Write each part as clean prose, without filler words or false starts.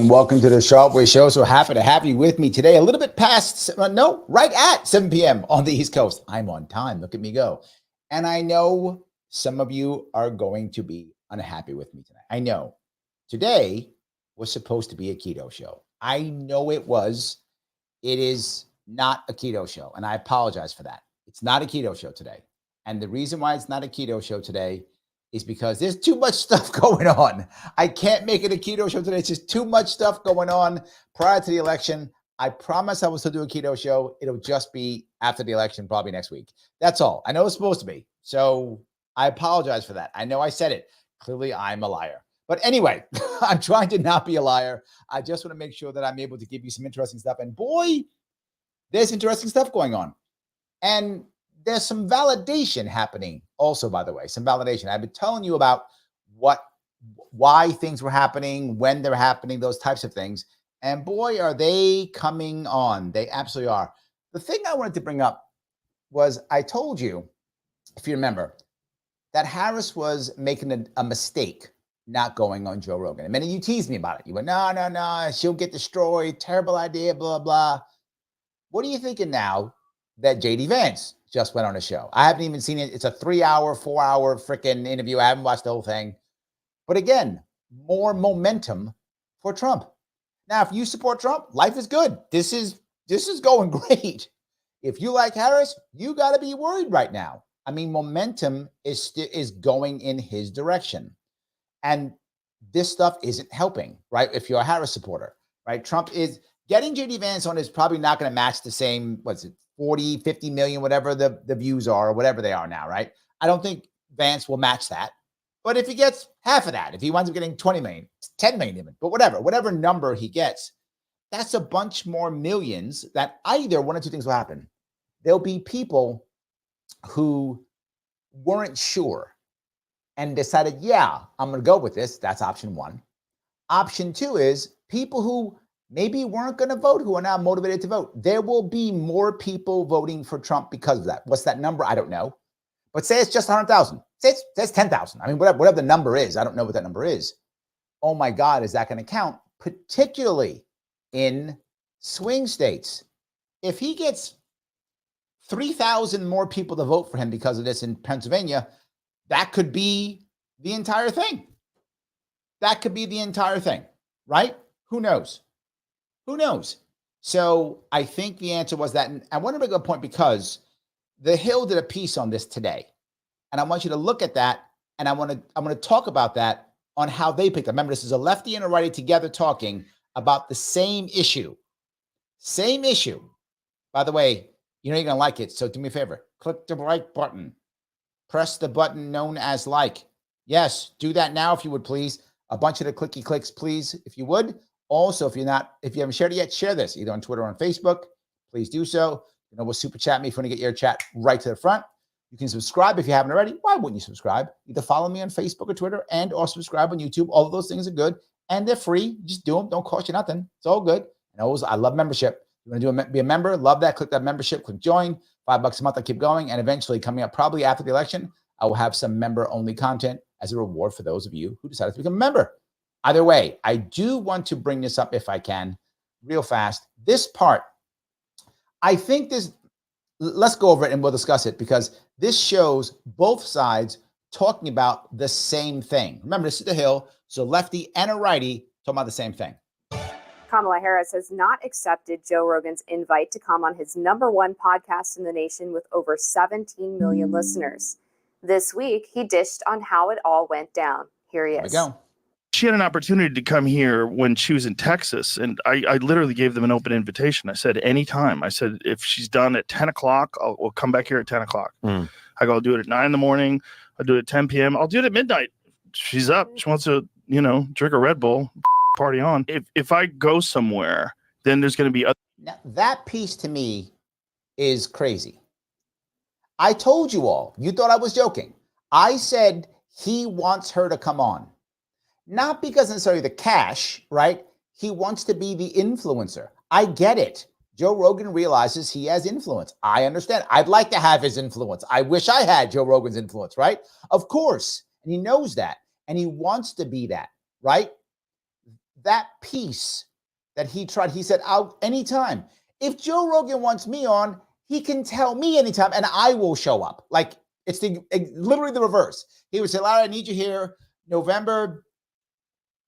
Welcome to the Sharpe Way show. So happy to have you with me today. A little bit past, right at 7 p.m. on the East Coast. I'm on time. Look at me go. And I know some of you are going to be unhappy with me tonight. I know. Today was supposed to be a keto show. I know it was. It is not a keto show, and I apologize for that. It's not a keto show today. And the reason why it's not a keto show today is because there's too much stuff going on. I can't make it a keto show today. It's just too much stuff going on prior to the election. I promise I will still do a keto show. It'll just be after the election, probably next week. That's all. I know it's supposed to be. So I apologize for that. I know I said it. Clearly, I'm a liar. But anyway, I'm trying to not be a liar. I just want to make sure that I'm able to give you some interesting stuff. And boy, there's interesting stuff going on. And there's some validation happening also, by the way, some validation. I've been telling you about why things were happening, when they're happening, those types of things. And boy, are they coming on. They absolutely are. The thing I wanted to bring up was I told you, if you remember, that Harris was making a mistake not going on Joe Rogan. And many of you teased me about it. You went, no, she'll get destroyed. Terrible idea, blah, blah. What are you thinking now that JD Vance just went on a show? I haven't even seen it. It's a 3-hour, 4-hour freaking interview. I haven't watched the whole thing. But again, more momentum for Trump. Now, if you support Trump, life is good. This is going great. If you like Harris, you got to be worried right now. I mean, momentum is going in his direction. And this stuff isn't helping, right? If you're a Harris supporter, right? Trump is getting JD Vance on is probably not going to match the same, 40, 50 million, whatever the views are or whatever they are now, right? I don't think Vance will match that. But if he gets half of that, if he winds up getting 20 million, 10 million even, but whatever number he gets, that's a bunch more millions that either one or two things will happen. There'll be people who weren't sure and decided, yeah, I'm going to go with this. That's option one. Option two is people who maybe weren't going to vote, who are now motivated to vote. There will be more people voting for Trump because of that. What's that number? I don't know. But say it's just 100,000. Say it's 10,000. I mean, whatever the number is. I don't know what that number is. Oh my God, is that going to count? Particularly in swing states. If he gets 3,000 more people to vote for him because of this in Pennsylvania, that could be the entire thing. That could be the entire thing, right? Who knows? Who knows? So I think the answer was that. And I want to make a point because The Hill did a piece on this today. And I want you to look at that. And I want to talk about that on how they picked up. Remember, this is a lefty and a righty together talking about the same issue. Same issue. By the way, you know you're going to like it. So do me a favor. Click the like button. Press the button known as like. Yes, do that now if you would, please. A bunch of the clicky clicks, please, if you would. Also, if you haven't shared it yet, share this either on Twitter or on Facebook. Please do so. You know, we'll super chat me if you want to get your chat right to the front. You can subscribe if you haven't already. Why wouldn't you subscribe? Either follow me on Facebook or Twitter and or subscribe on YouTube. All of those things are good and they're free. Just do them. Don't cost you nothing. It's all good. And I love membership. You want to be a member? Love that. Click that membership. Click join. $5 a month. I keep going. And eventually, coming up probably after the election, I will have some member-only content as a reward for those of you who decided to become a member. Either way, I do want to bring this up if I can, real fast. This part, I think let's go over it and we'll discuss it because this shows both sides talking about the same thing. Remember, this is The Hill, so lefty and a righty talking about the same thing. Kamala Harris has not accepted Joe Rogan's invite to come on his #1 podcast in the nation with over 17 million listeners. This week, he dished on how it all went down. Here he is. There we go. She had an opportunity to come here when she was in Texas, and I literally gave them an open invitation. I said, anytime. I said, if she's done at 10 o'clock, we'll come back here at 10 o'clock. I go, I'll do it at 9 in the morning. I'll do it at 10 p.m. I'll do it at midnight. She's up. She wants to, drink a Red Bull, party on. If I go somewhere, then there's going to be other. Now, that piece to me is crazy. I told you all. You thought I was joking. I said he wants her to come on. Not because necessarily the cash, right? He wants to be the influencer. I get it. Joe Rogan realizes he has influence. I understand. I'd like to have his influence. I wish I had Joe Rogan's influence, right? Of course. And he knows that. And he wants to be that, right? That piece that he tried, he said, out anytime. If Joe Rogan wants me on, he can tell me anytime and I will show up. Like it's literally the reverse. He would say, Larry, I need you here November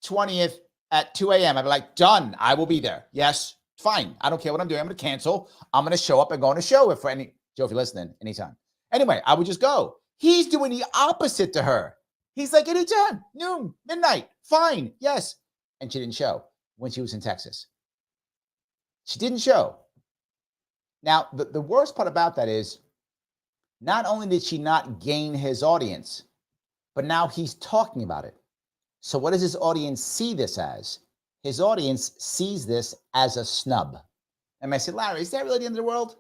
20th at 2 a.m. I'd be like, done. I will be there. Yes. Fine. I don't care what I'm doing. I'm going to cancel. I'm going to show up and go on a show if Joe, if you're listening, anytime. Anyway, I would just go. He's doing the opposite to her. He's like, anytime, noon, midnight, fine. Yes. And she didn't show when she was in Texas. She didn't show. Now, the worst part about that is not only did she not gain his audience, but now he's talking about it. So what does his audience see this as? His audience sees this as a snub. And I say, Larry, is that really the end of the world?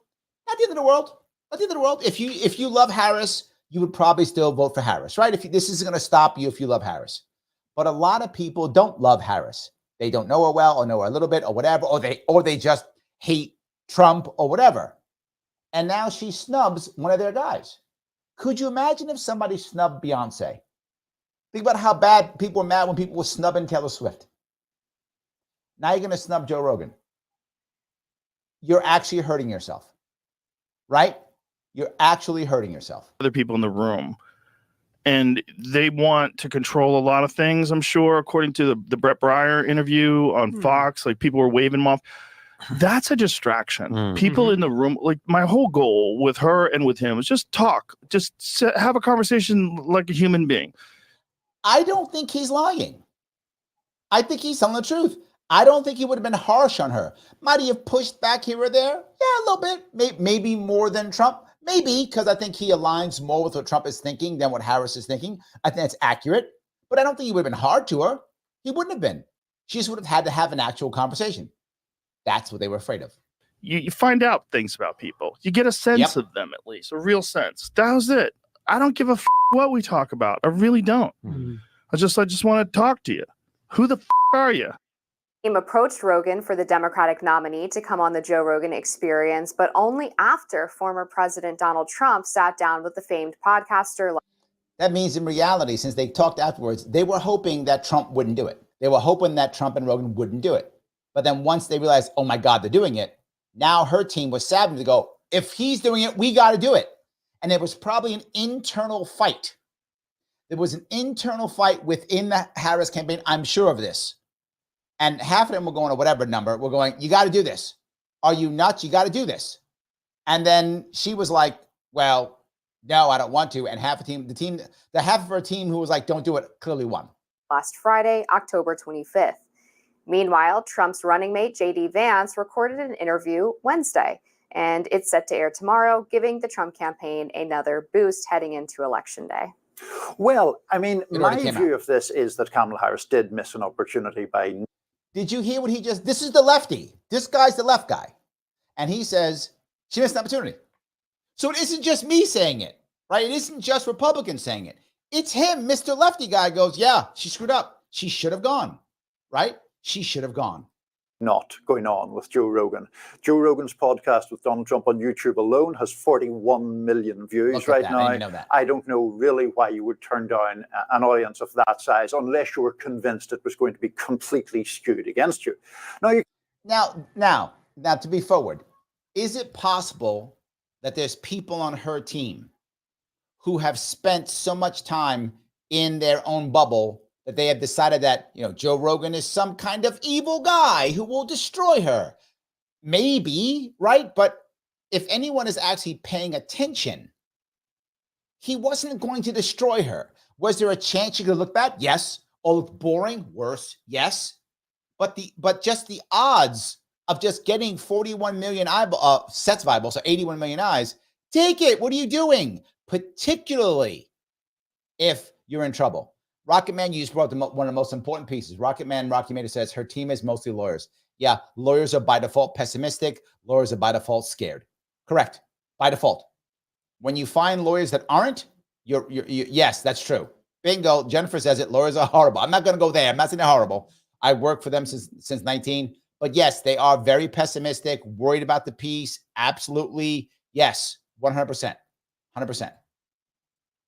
Not the end of the world. Not the end of the world. If you love Harris, you would probably still vote for Harris, right? This isn't going to stop you if you love Harris. But a lot of people don't love Harris. They don't know her well or know her a little bit or whatever, or they just hate Trump or whatever. And now she snubs one of their guys. Could you imagine if somebody snubbed Beyonce? Think about how bad people were mad when people were snubbing Taylor Swift. Now you're going to snub Joe Rogan. You're actually hurting yourself, right? You're actually hurting yourself. Other people in the room, and they want to control a lot of things, I'm sure, according to the Brett Breyer interview on Fox. Like, people were waving them off. That's a distraction. People in the room, like, my whole goal with her and with him was just talk, just have a conversation like a human being. I don't think he's lying. I think he's telling the truth. I don't think he would have been harsh on her. Might he have pushed back here or there? Yeah, a little bit. Maybe more than Trump. Maybe, because I think he aligns more with what Trump is thinking than what Harris is thinking. I think that's accurate. But I don't think he would have been hard to her. He wouldn't have been. She just would have had to have an actual conversation. That's what they were afraid of. You find out things about people. You get a sense of them, at least, a real sense. That was it. I don't give a what we talk about. I really don't. I just want to talk to you. Who the are you? Team approached Rogan for the Democratic nominee to come on the Joe Rogan Experience, but only after former President Donald Trump sat down with the famed podcaster. That means in reality, since they talked afterwards, they were hoping that Trump wouldn't do it. They were hoping that Trump and Rogan wouldn't do it. But then once they realized, oh my God, they're doing it, now her team was savvy to go, if he's doing it, we got to do it. And it was probably an internal fight. There was an internal fight within the Harris campaign. I'm sure of this. And half of them were going to whatever number. We're going, you got to do this. Are you nuts? You got to do this. And then she was like, well, no, I don't want to. And half the half of her team who was like, don't do it, clearly won. Last Friday, October 25th. Meanwhile, Trump's running mate, J.D. Vance, recorded an interview Wednesday, and it's set to air tomorrow, giving the Trump campaign another boost heading into Election Day. Well, I mean, my view of this is that Kamala Harris did miss an opportunity by... Did you hear what he just... This is the lefty. This guy's the left guy. And he says, she missed an opportunity. So it isn't just me saying it, right? It isn't just Republicans saying it. It's him, Mr. Lefty guy goes, yeah, she screwed up. She should have gone, right? She should have gone. Not going on with Joe Rogan. Joe Rogan's podcast with Donald Trump on YouTube alone has 41 million views right now. I don't know really why you would turn down an audience of that size unless you were convinced it was going to be completely skewed against you. Now, to be forward, is it possible that there's people on her team who have spent so much time in their own bubble that they have decided that, Joe Rogan is some kind of evil guy who will destroy her? Maybe, right? But if anyone is actually paying attention, he wasn't going to destroy her. Was there a chance she could look bad? Yes. Or look boring? Worse? Yes. But just the odds of just getting 41 million sets of eyeballs, so 81 million eyes, take it. What are you doing? Particularly if you're in trouble. Rocket Man, you just brought one of the most important pieces. Rocky Mater says her team is mostly lawyers. Yeah, lawyers are by default pessimistic. Lawyers are by default scared. Correct. By default. When you find lawyers that aren't, yes, that's true. Bingo. Jennifer says it. Lawyers are horrible. I'm not going to go there. I'm not saying they're horrible. I worked for them since 19. But yes, they are very pessimistic, worried about the peace. Absolutely. Yes, 100%. 100%.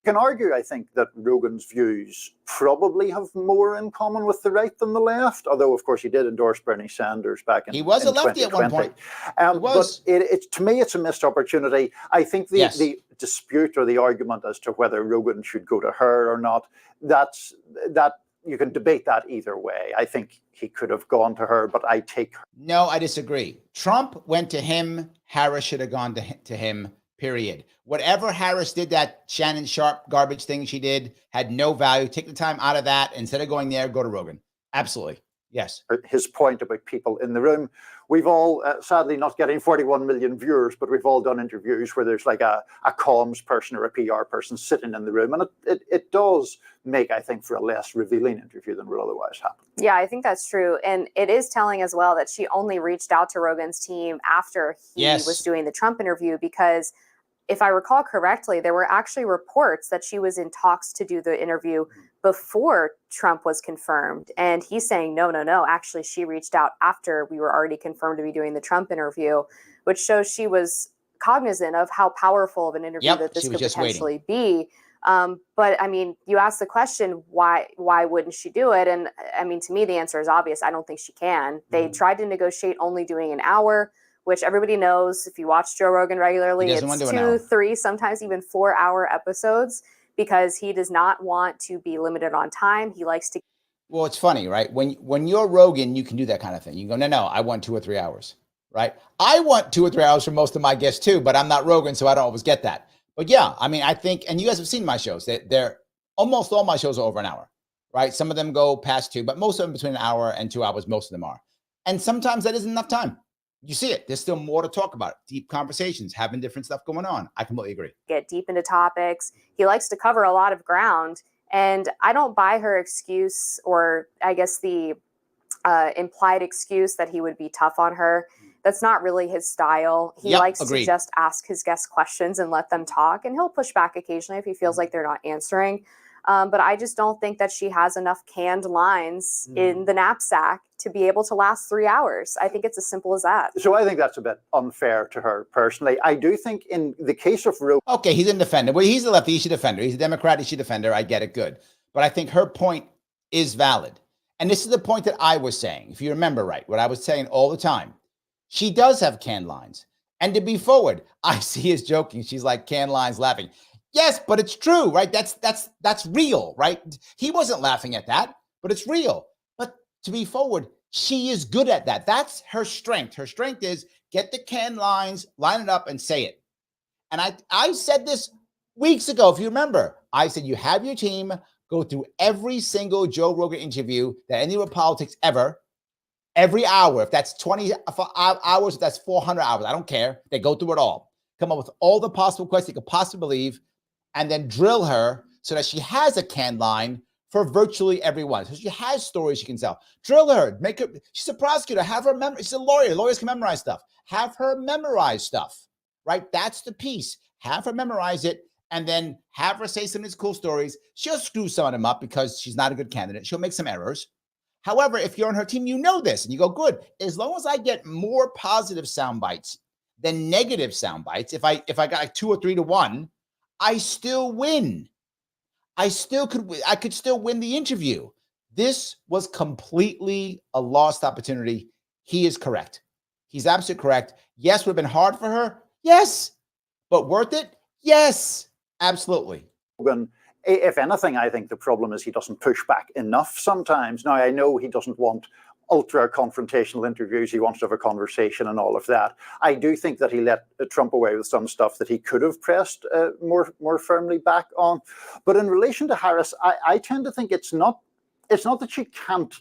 You can argue, I think, that Rogan's views probably have more in common with the right than the left, although, of course, he did endorse Bernie Sanders back in 2020. He was a lefty at one point. But to me, it's a missed opportunity. I think the dispute or the argument as to whether Rogan should go to her or not, that you can debate that either way. I think he could have gone to her, but I take her. No, I disagree. Trump went to him. Harris should have gone to him. Period. Whatever Harris did, that Shannon Sharpe garbage thing she did had no value. Take the time out of that. Instead of going there, go to Rogan. Absolutely. Yes. His point about people in the room. We've all, sadly not getting 41 million viewers, but we've all done interviews where there's like a comms person or a PR person sitting in the room. And it does make, I think, for a less revealing interview than would otherwise happen. Yeah, I think that's true. And it is telling as well that she only reached out to Rogan's team after he was doing the Trump interview, because if I recall correctly, there were actually reports that she was in talks to do the interview before Trump was confirmed. And he's saying, no. Actually, she reached out after we were already confirmed to be doing the Trump interview, which shows she was cognizant of how powerful of an interview that this could potentially be. But I mean, you asked the question, why wouldn't she do it? And I mean, to me, the answer is obvious. I don't think she can. They tried to negotiate only doing an hour, which everybody knows. If you watch Joe Rogan regularly, it's 2, 3, sometimes even 4-hour episodes, because he does not want to be limited on time. He likes to. Well, it's funny, right? When you're Rogan, you can do that kind of thing. You go, no, I want 2 or 3 hours, right? I want 2 or 3 hours for most of my guests too, but I'm not Rogan, so I don't always get that. But yeah, I mean, I think, and you guys have seen my shows, they're almost all my shows are over an hour, right? Some of them go past 2, but most of them between an hour and 2 hours, most of them are. And sometimes that isn't enough time. You see it. There's still more to talk about. Deep conversations, having different stuff going on. I completely agree. Get deep into topics. He likes to cover a lot of ground. And I don't buy her excuse, or I guess the implied excuse that he would be tough on her. That's not really his style. He likes to just ask his guests questions and let them talk. And he'll push back occasionally if he feels like they're not answering. But I just don't think that she has enough canned lines in the knapsack to be able to last 3 hours. I think it's as simple as that. So I think that's a bit unfair to her personally. I do think in the case of Rogan. Okay, he's a defender. Well, he's a lefty. He should defend her. He's a Democrat. He should defend her. I get it. Good. But I think her point is valid. And this is the point that I was saying. If you remember right, what I was saying all the time. She does have canned lines. And to be forward, I see us joking. She's like canned lines laughing. Yes, but it's true, right? That's real, right? He wasn't laughing at that, but it's real. But to be forward, she is good at that. That's her strength. Her strength is get the canned lines, line it up, and say it. And I said this weeks ago, if you remember. I said you have your team go through every single Joe Rogan interview that any with politics ever, every hour. If that's 20 hours, if that's 400 hours, I don't care. They go through it all. Come up with all the possible questions you could possibly believe, and then drill her so that she has a canned line for virtually everyone. So she has stories she can tell. Drill her, make her, she's a prosecutor, have her memorize, she's a lawyer. Lawyers can memorize stuff. Have her memorize stuff, right? That's the piece. Have her memorize it, and then have her say some of these cool stories. She'll screw some of them up because she's not a good candidate. She'll make some errors. However, if you're on her team, you know this, and you go, good. As long as I get more positive sound bites than negative sound bites, if I got like 2 or 3 to 1, I still win. I could still win the interview. This was completely a lost opportunity. He is correct. He's absolutely correct. Yes, would have been hard for her. Yes. But worth it? Yes. Absolutely. If anything, I think the problem is he doesn't push back enough sometimes. Now, I know he doesn't want ultra confrontational interviews. He wants to have a conversation and all of that. I do think that he let Trump away with some stuff that he could have pressed more firmly back on. But in relation to Harris, I tend to think it's not that she can't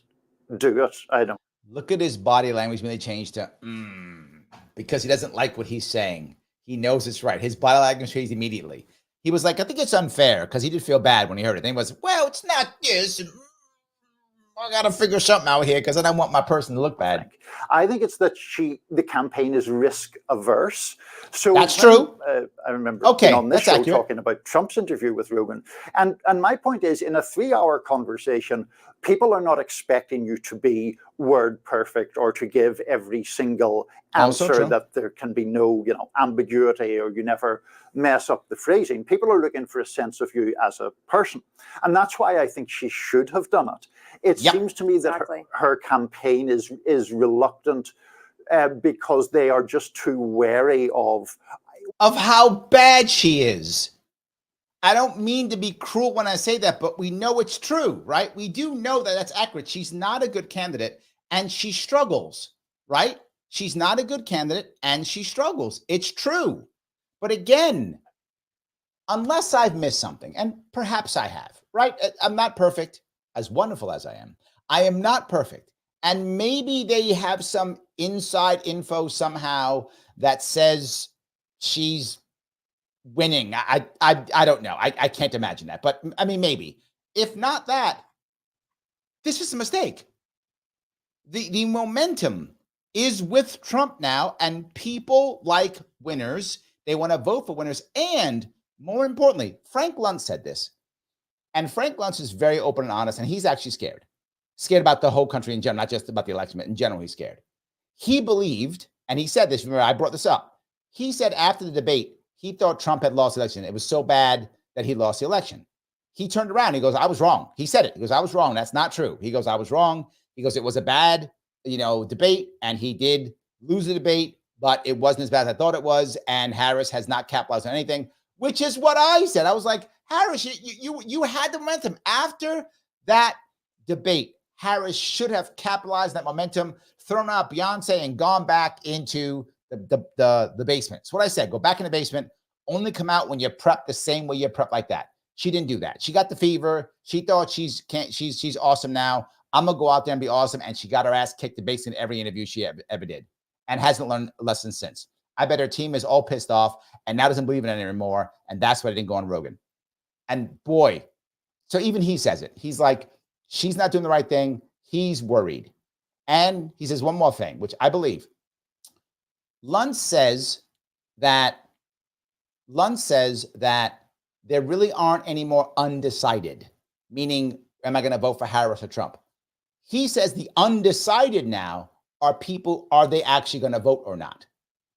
do it. I don't. Look at his body language when they changed to because he doesn't like what he's saying. He knows it's right. His body language changed immediately. He was like, I think it's unfair, because he did feel bad when he heard it. Then he was, well, it's not this. I got to figure something out here because I don't want my person to look bad. I think it's that the campaign is risk averse. So that's true. I remember being on this show accurate. talking about Trump's interview with Rogan. And my point is, in a 3-hour conversation, people are not expecting you to be word perfect or to give every single answer, that there can be no, ambiguity, or you never mess up the phrasing. People are looking for a sense of you as a person. And that's why I think she should have done it. It seems to me that her campaign is reluctant because they are just too wary of how bad she is. I don't mean to be cruel when I say that, but we know it's true, right? We do know that that's accurate. She's not a good candidate and she struggles, right? She's not a good candidate and she struggles. It's true. But again, unless I've missed something, and perhaps I have, right? I'm not perfect, as wonderful as I am. I am not perfect. And maybe they have some inside info somehow that says she's winning. I don't know. I can't imagine that. But I mean, maybe. If not that, this is a mistake. The momentum is with Trump now, and people like winners. They want to vote for winners. And more importantly, Frank Luntz said this. And Frank Luntz is very open and honest, and he's actually scared. Scared about the whole country in general, not just about the election, but in general, he's scared. He believed, and he said this, remember, I brought this up. He said after the debate, he thought Trump had lost the election. It was so bad that he lost the election. He turned around. He goes, I was wrong. He said it. He goes, I was wrong. That's not true. He goes, I was wrong. He goes, it was a bad, debate, and he did lose the debate, but it wasn't as bad as I thought it was, and Harris has not capitalized on anything, which is what I said. I was like, Harris, you had the momentum. After that debate, Harris should have capitalized that momentum, thrown out Beyonce, and gone back into the basement. It's what I said. Go back in the basement. Only come out when you're prepped the same way you're prepped like that. She didn't do that. She got the fever. She thought she's awesome now. I'm gonna go out there and be awesome. And she got her ass kicked the basement in every interview she ever did, and hasn't learned a lesson since. I bet her team is all pissed off and now doesn't believe in it anymore. And that's why I didn't go on Rogan. And boy, so even he says it. He's like, she's not doing the right thing. He's worried. And he says one more thing, which I believe. Luntz says that there really aren't any more undecided, meaning, am I going to vote for Harris or Trump? He says the undecided now are people, are they actually going to vote or not?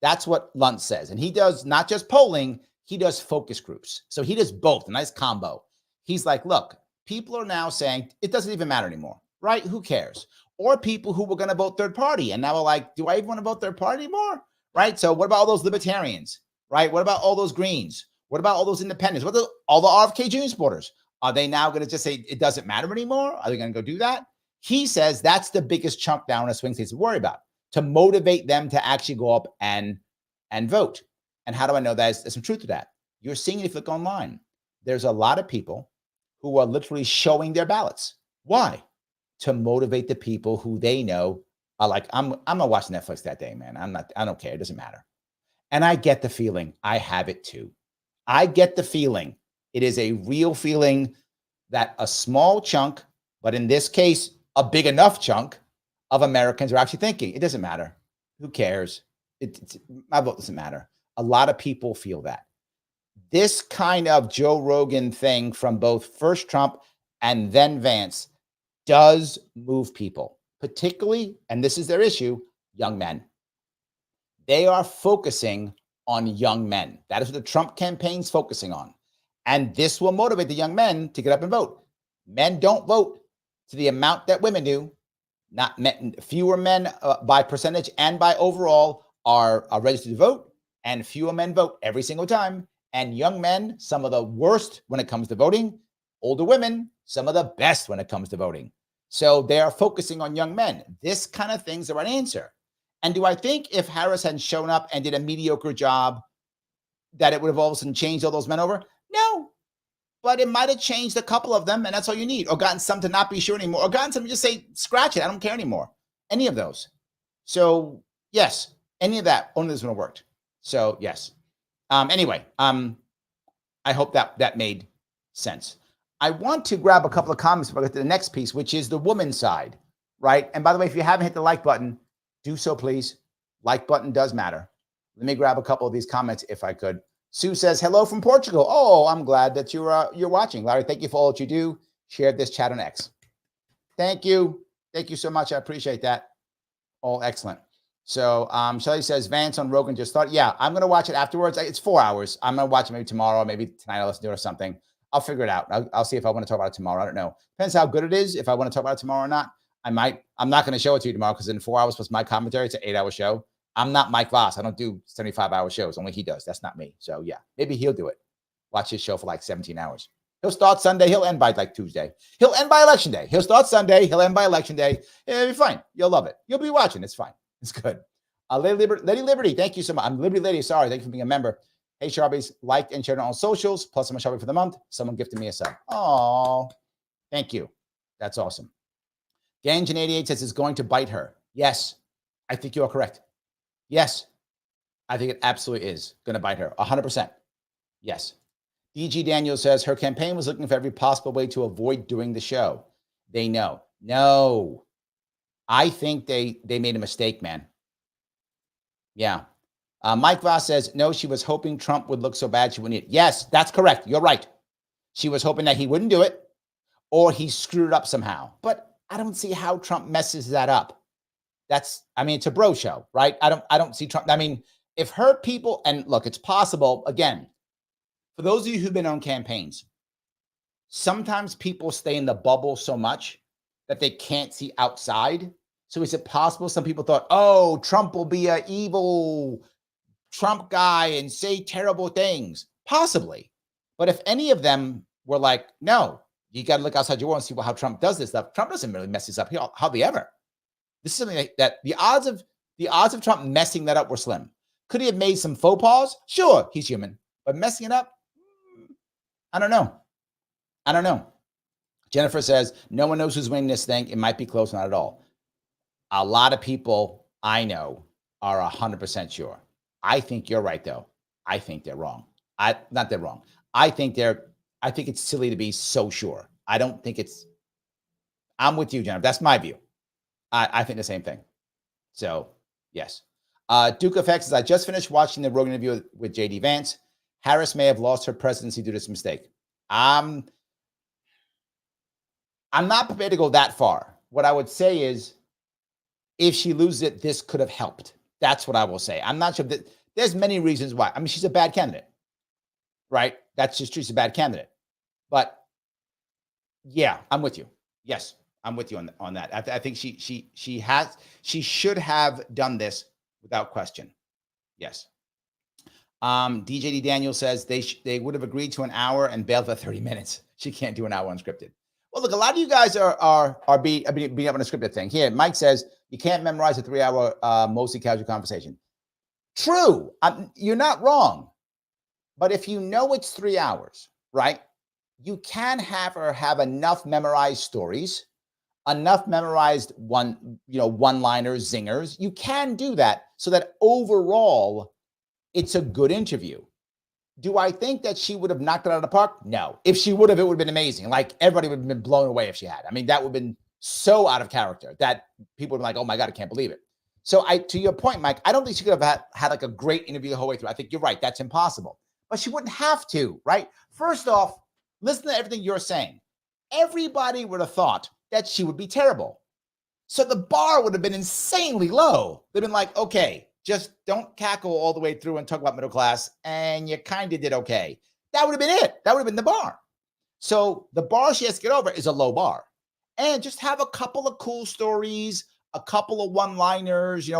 That's what Luntz says. And he does not just polling, he does focus groups. So he does both, a nice combo. He's like, look, people are now saying it doesn't even matter anymore, right? Who cares? Or people who were going to vote third party and now are like, do I even want to vote third party anymore? Right? So what about all those libertarians, right? What about all those Greens? What about all those independents? What about all the RFK Jr. supporters? Are they now going to just say it doesn't matter anymore? Are they going to go do that? He says that's the biggest chunk down in swing states to worry about, to motivate them to actually go up and vote. And how do I know that? There's some truth to that. You're seeing it if you look online. There's a lot of people who are literally showing their ballots. Why? To motivate the people who they know are like, I'm gonna watch Netflix that day, man. I don't care. It doesn't matter. And I get the feeling. I have it too. I get the feeling. It is a real feeling that a small chunk, but in this case, a big enough chunk of Americans are actually thinking, it doesn't matter. Who cares? My vote doesn't matter. A lot of people feel that. This kind of Joe Rogan thing from both first Trump and then Vance does move people, particularly, and this is their issue, young men. They are focusing on young men. That is what the Trump campaign's focusing on. And this will motivate the young men to get up and vote. Men don't vote to the amount that women do. Not men, fewer men by percentage and by overall are registered to vote, and fewer men vote every single time. And young men, some of the worst when it comes to voting. Older women, some of the best when it comes to voting. So they are focusing on young men. This kind of thing's the right answer. And do I think if Harris hadn't shown up and did a mediocre job, that it would have all of a sudden changed all those men over? No. But it might have changed a couple of them, and that's all you need. Or gotten some to not be sure anymore. Or gotten some to just say, scratch it, I don't care anymore. Any of those. So, yes, any of that, only this would have worked. So, yes. Anyway, I hope that made sense. I want to grab a couple of comments before I get to the next piece, which is the woman's side, right? And by the way, if you haven't hit the like button, do so, please. Like button does matter. Let me grab a couple of these comments if I could. Sue says, hello from Portugal. Oh, I'm glad that you're watching. Larry, thank you for all that you do. Share this chat on X. Thank you. Thank you so much. I appreciate that. All excellent. So Shelly says, Vance on Rogan just thought, yeah, I'm going to watch it afterwards. It's 4 hours. I'm going to watch it maybe tomorrow, maybe tonight I'll listen to it or something. I'll figure it out. I'll see if I want to talk about it tomorrow. I don't know. Depends how good it is. If I want to talk about it tomorrow or not, I might. I'm not going to show it to you tomorrow because in 4 hours plus my commentary, it's an 8-hour show. I'm not Mike Voss. I don't do 75-hour shows. Only he does. That's not me. So yeah, maybe he'll do it. Watch his show for like 17 hours. He'll start Sunday. He'll end by like Tuesday. He'll end by election day. He'll start Sunday. He'll end by election day. It'll be fine. You'll love it. You'll be watching. It's fine. It's good. Lady Liberty, thank you so much. I'm Liberty Lady. Sorry. Thank you for being a member. Hey, Sharpies, liked and shared on all socials. Plus, I'm a Sharpie for the month. Someone gifted me a sub. Oh, thank you. That's awesome. Ganjan88 says it's going to bite her. Yes, I think you are correct. Yes, I think it absolutely is going to bite her. 100%. Yes. DG Daniel says her campaign was looking for every possible way to avoid doing the show. They know. No, I think they made a mistake, man. Yeah. Mike Voss says, no, she was hoping Trump would look so bad she wouldn't eat it. Yes, that's correct. You're right. She was hoping that he wouldn't do it or he screwed it up somehow. But I don't see how Trump messes that up. It's a bro show, right? I don't see Trump. I mean, if her people, and look, it's possible, again, for those of you who've been on campaigns, sometimes people stay in the bubble so much that they can't see outside. So is it possible some people thought, oh, Trump will be an evil Trump guy and say terrible things? Possibly. But if any of them were like, no, you got to look outside your world and see how Trump does this stuff. Trump doesn't really mess this up hardly ever. This is something that the odds of Trump messing that up were slim. Could he have made some faux pas? Sure, he's human. But messing it up? I don't know. Jennifer says, no one knows who's winning this thing. It might be close, not at all. A lot of people I know are 100% sure. I think you're right, though. I think they're wrong. Not they're wrong. I think it's silly to be so sure. I'm with you, Jennifer. That's my view. I think the same thing. So, yes. Duke Effects says, I just finished watching the Rogan interview with JD Vance. Harris may have lost her presidency due to this mistake. I'm not prepared to go that far. What I would say is, if she loses it, this could have helped. That's what I will say. I'm not sure that there's many reasons why. I mean, she's a bad candidate, right? That's just true. She's a bad candidate. But yeah, I'm with you. Yes, I'm with you on that. I think she should have done this without question. Yes. DJD Daniel says they would have agreed to an hour and bailed for 30 minutes. She can't do an hour unscripted. Well, look, a lot of you guys are being up on a scripted thing. Here, Mike says you can't memorize a 3-hour mostly casual conversation. True. You're not wrong. But if you know it's 3 hours, right, you can have her have enough memorized stories, enough memorized one-liners, zingers. You can do that so that overall it's a good interview. Do I think that she would have knocked it out of the park? No. If she would have, it would have been amazing. Like, everybody would have been blown away if she had. I mean, that would have been so out of character that people would have been like, oh my God, I can't believe it. So to your point, Mike, I don't think she could have had like a great interview the whole way through. I think you're right. That's impossible. But she wouldn't have to, right? First off, listen to everything you're saying. Everybody would have thought that she would be terrible. So the bar would have been insanely low. They've been like, okay, just don't cackle all the way through and talk about middle class, and you kind of did okay. That would have been it. That would have been the bar. So the bar she has to get over is a low bar. And just have a couple of cool stories, a couple of one-liners,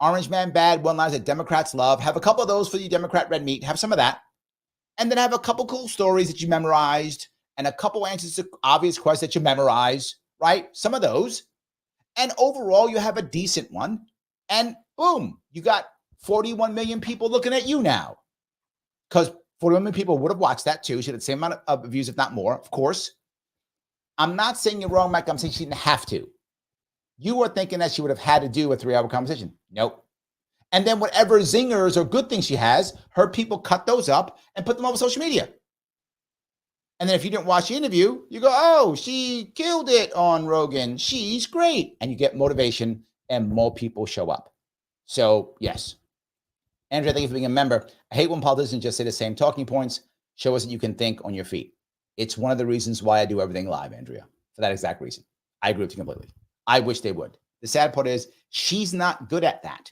Orange Man Bad one-liners that Democrats love. Have a couple of those for you Democrat red meat. Have some of that. And then have a couple cool stories that you memorized and a couple answers to obvious questions that you memorize, right? Some of those. And overall, you have a decent one. And boom, you got 41 million people looking at you now. Because 41 million people would have watched that too. She had the same amount of views, if not more, of course. I'm not saying you're wrong, Mike. I'm saying she didn't have to. You were thinking that she would have had to do a 3-hour conversation. Nope. And then whatever zingers or good things she has, her people cut those up and put them over social media. And then if you didn't watch the interview, you go, oh, she killed it on Rogan. She's great. And you get motivation and more people show up. So yes. Andrea, thank you for being a member. I hate when politicians just say the same talking points. Show us that you can think on your feet. It's one of the reasons why I do everything live, Andrea, for that exact reason. I agree with you completely. I wish they would. The sad part is she's not good at that,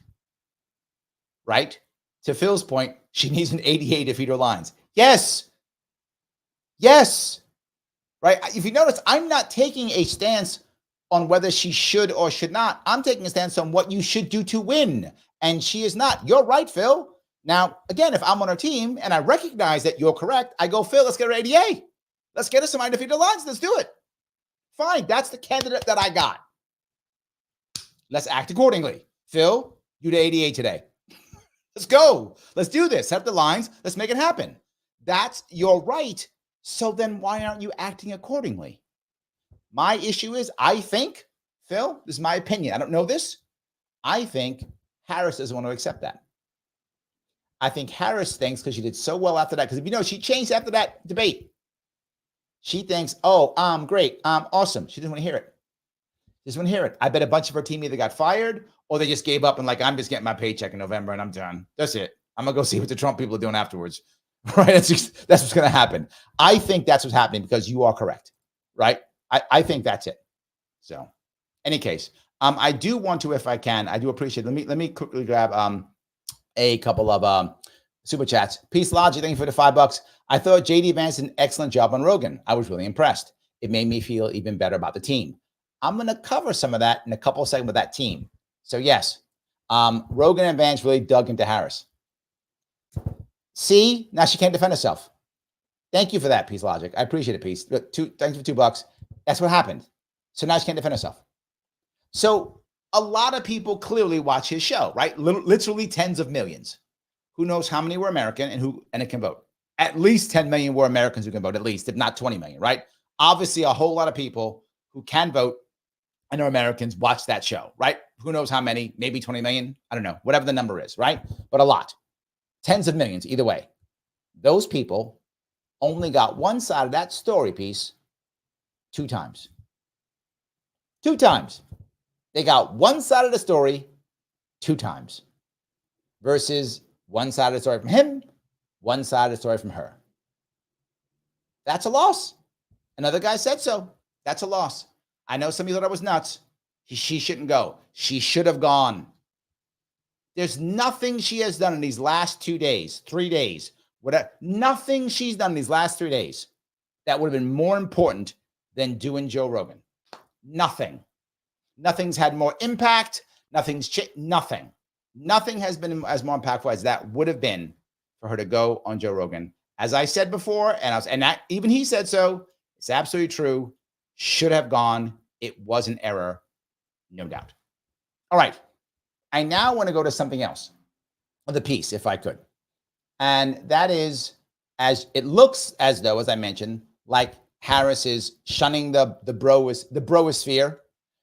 right? To Phil's point, she needs an ADA to feed her lines. Yes. Yes. Right? If you notice, I'm not taking a stance on whether she should or should not. I'm taking a stance on what you should do to win. And she is not. You're right, Phil. Now, again, if I'm on her team and I recognize that you're correct, I go, Phil, let's get her ADA. Let's get her somebody to feed her lines. Let's do it. Fine. That's the candidate that I got. Let's act accordingly. Phil, you the ADA today. Let's go. Let's do this. Set the lines. Let's make it happen. That's your right. So then why aren't you acting accordingly? My issue is, I think, Phil, this is my opinion. I don't know this. I think Harris doesn't want to accept that. I think Harris thinks because she did so well after that, because if you know, she changed after that debate. She thinks, oh, I'm great. I'm awesome. She doesn't want to hear it. She doesn't want to hear it. I bet a bunch of her team either got fired or they just gave up and like, I'm just getting my paycheck in November and I'm done. That's it. I'm going to go see what the Trump people are doing afterwards. Right? That's what's going to happen. I think that's what's happening because you are correct. Right? I think that's it. So, any case, I do want to, if I can, I do appreciate. Let me quickly grab a couple of super chats. Peace Logic, thank you for the $5. I thought JD Vance did an excellent job on Rogan. I was really impressed. It made me feel even better about the team. I'm going to cover some of that in a couple of seconds with that team. So yes, Rogan and Vance really dug into Harris. See, now she can't defend herself. Thank you for that, Peace Logic. I appreciate it, Peace. Thanks for $2. That's what happened. So now she can't defend herself. So a lot of people clearly watch his show, right? Literally tens of millions. Who knows how many were American and it can vote? At least 10 million were Americans who can vote, at least, if not 20 million, right? Obviously, a whole lot of people who can vote and are Americans watch that show, right? Who knows how many? Maybe 20 million? I don't know. Whatever the number is, right? But a lot. Tens of millions, either way. Those people only got one side of that story piece 2 times. 2 times. They got one side of the story 2 times versus one side of the story from him, one side of the story from her. That's a loss. Another guy said so. That's a loss. I know some of you thought I was nuts. She shouldn't go. She should have gone. There's nothing she has done in these last 2 days, 3 days, whatever. Nothing she's done in these last 3 days that would have been more important than doing Joe Rogan. Nothing. Nothing's had more impact. Nothing's nothing. Nothing has been as more impactful as that would have been for her to go on Joe Rogan. As I said before, and that even he said so. It's absolutely true. Should have gone. It was an error, no doubt. All right. I now want to go to something else of the piece, if I could. And that is, as it looks as though, as I mentioned, like Harris is shunning the broosphere,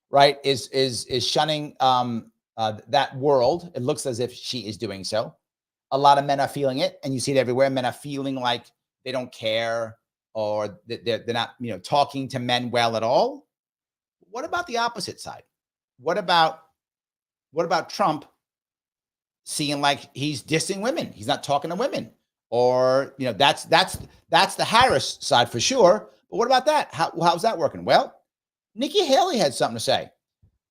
right? Is shunning that world. It looks as if she is doing so. A lot of men are feeling it, and you see it everywhere. Men are feeling like they don't care, or they're not, talking to men well at all. What about the opposite side? What about Trump seeing like he's dissing women? He's not talking to women, or that's the Harris side for sure. But what about that? How's that working? Well, Nikki Haley had something to say.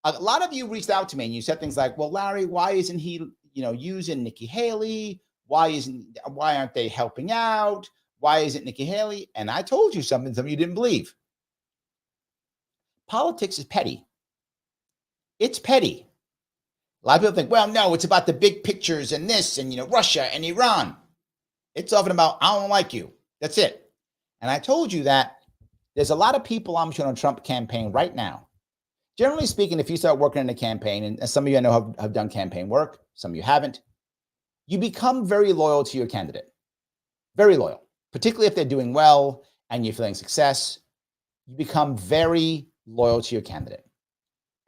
A lot of you reached out to me and you said things like, "Well, Larry, why isn't he, using Nikki Haley? Why aren't they helping out? Why isn't Nikki Haley?" And I told you something some of you didn't believe. Politics is petty. It's petty. A lot of people think, well, no, it's about the big pictures and this and, Russia and Iran. It's often about, I don't like you. That's it. And I told you that there's a lot of people I'm sure on the Trump campaign right now. Generally speaking, if you start working in a campaign, and some of you I know have done campaign work, some of you haven't, you become very loyal to your candidate. Very loyal, particularly if they're doing well and you're feeling success. You become very loyal to your candidate.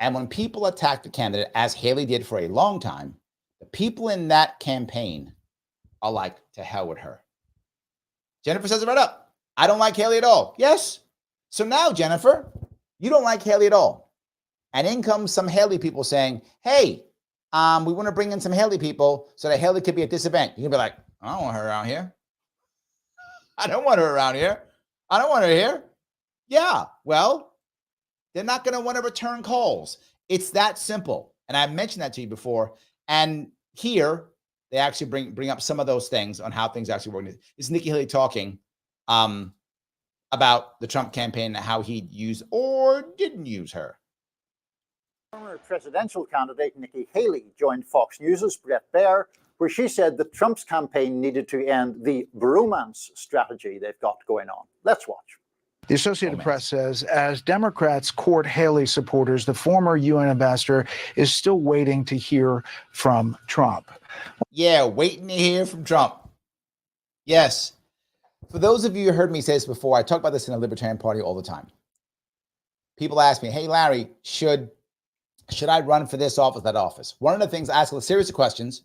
And when people attack the candidate, as Haley did for a long time, the people in that campaign are like, to hell with her. Jennifer says it right up. I don't like Haley at all. Yes. So now, Jennifer, you don't like Haley at all. And in comes some Haley people saying, hey, we want to bring in some Haley people so that Haley could be at this event. You can be like, I don't want her around here. I don't want her around here. I don't want her here. Yeah, well, they're not going to want to return calls. It's that simple. And I mentioned that to you before. And here, they actually bring up some of those things on how things actually work. It's Nikki Haley talking about the Trump campaign and how he used or didn't use her. Former presidential candidate Nikki Haley joined Fox News' Bret Baier, where she said that Trump's campaign needed to end the bromance strategy they've got going on. Let's watch. The Associated Press says, as Democrats court Haley supporters, the former UN ambassador is still waiting to hear from Trump. Yeah, waiting to hear from Trump. Yes. For those of you who heard me say this before, I talk about this in the Libertarian Party all the time. People ask me, hey, Larry, should I run for this office, that office? One of the things I ask a series of questions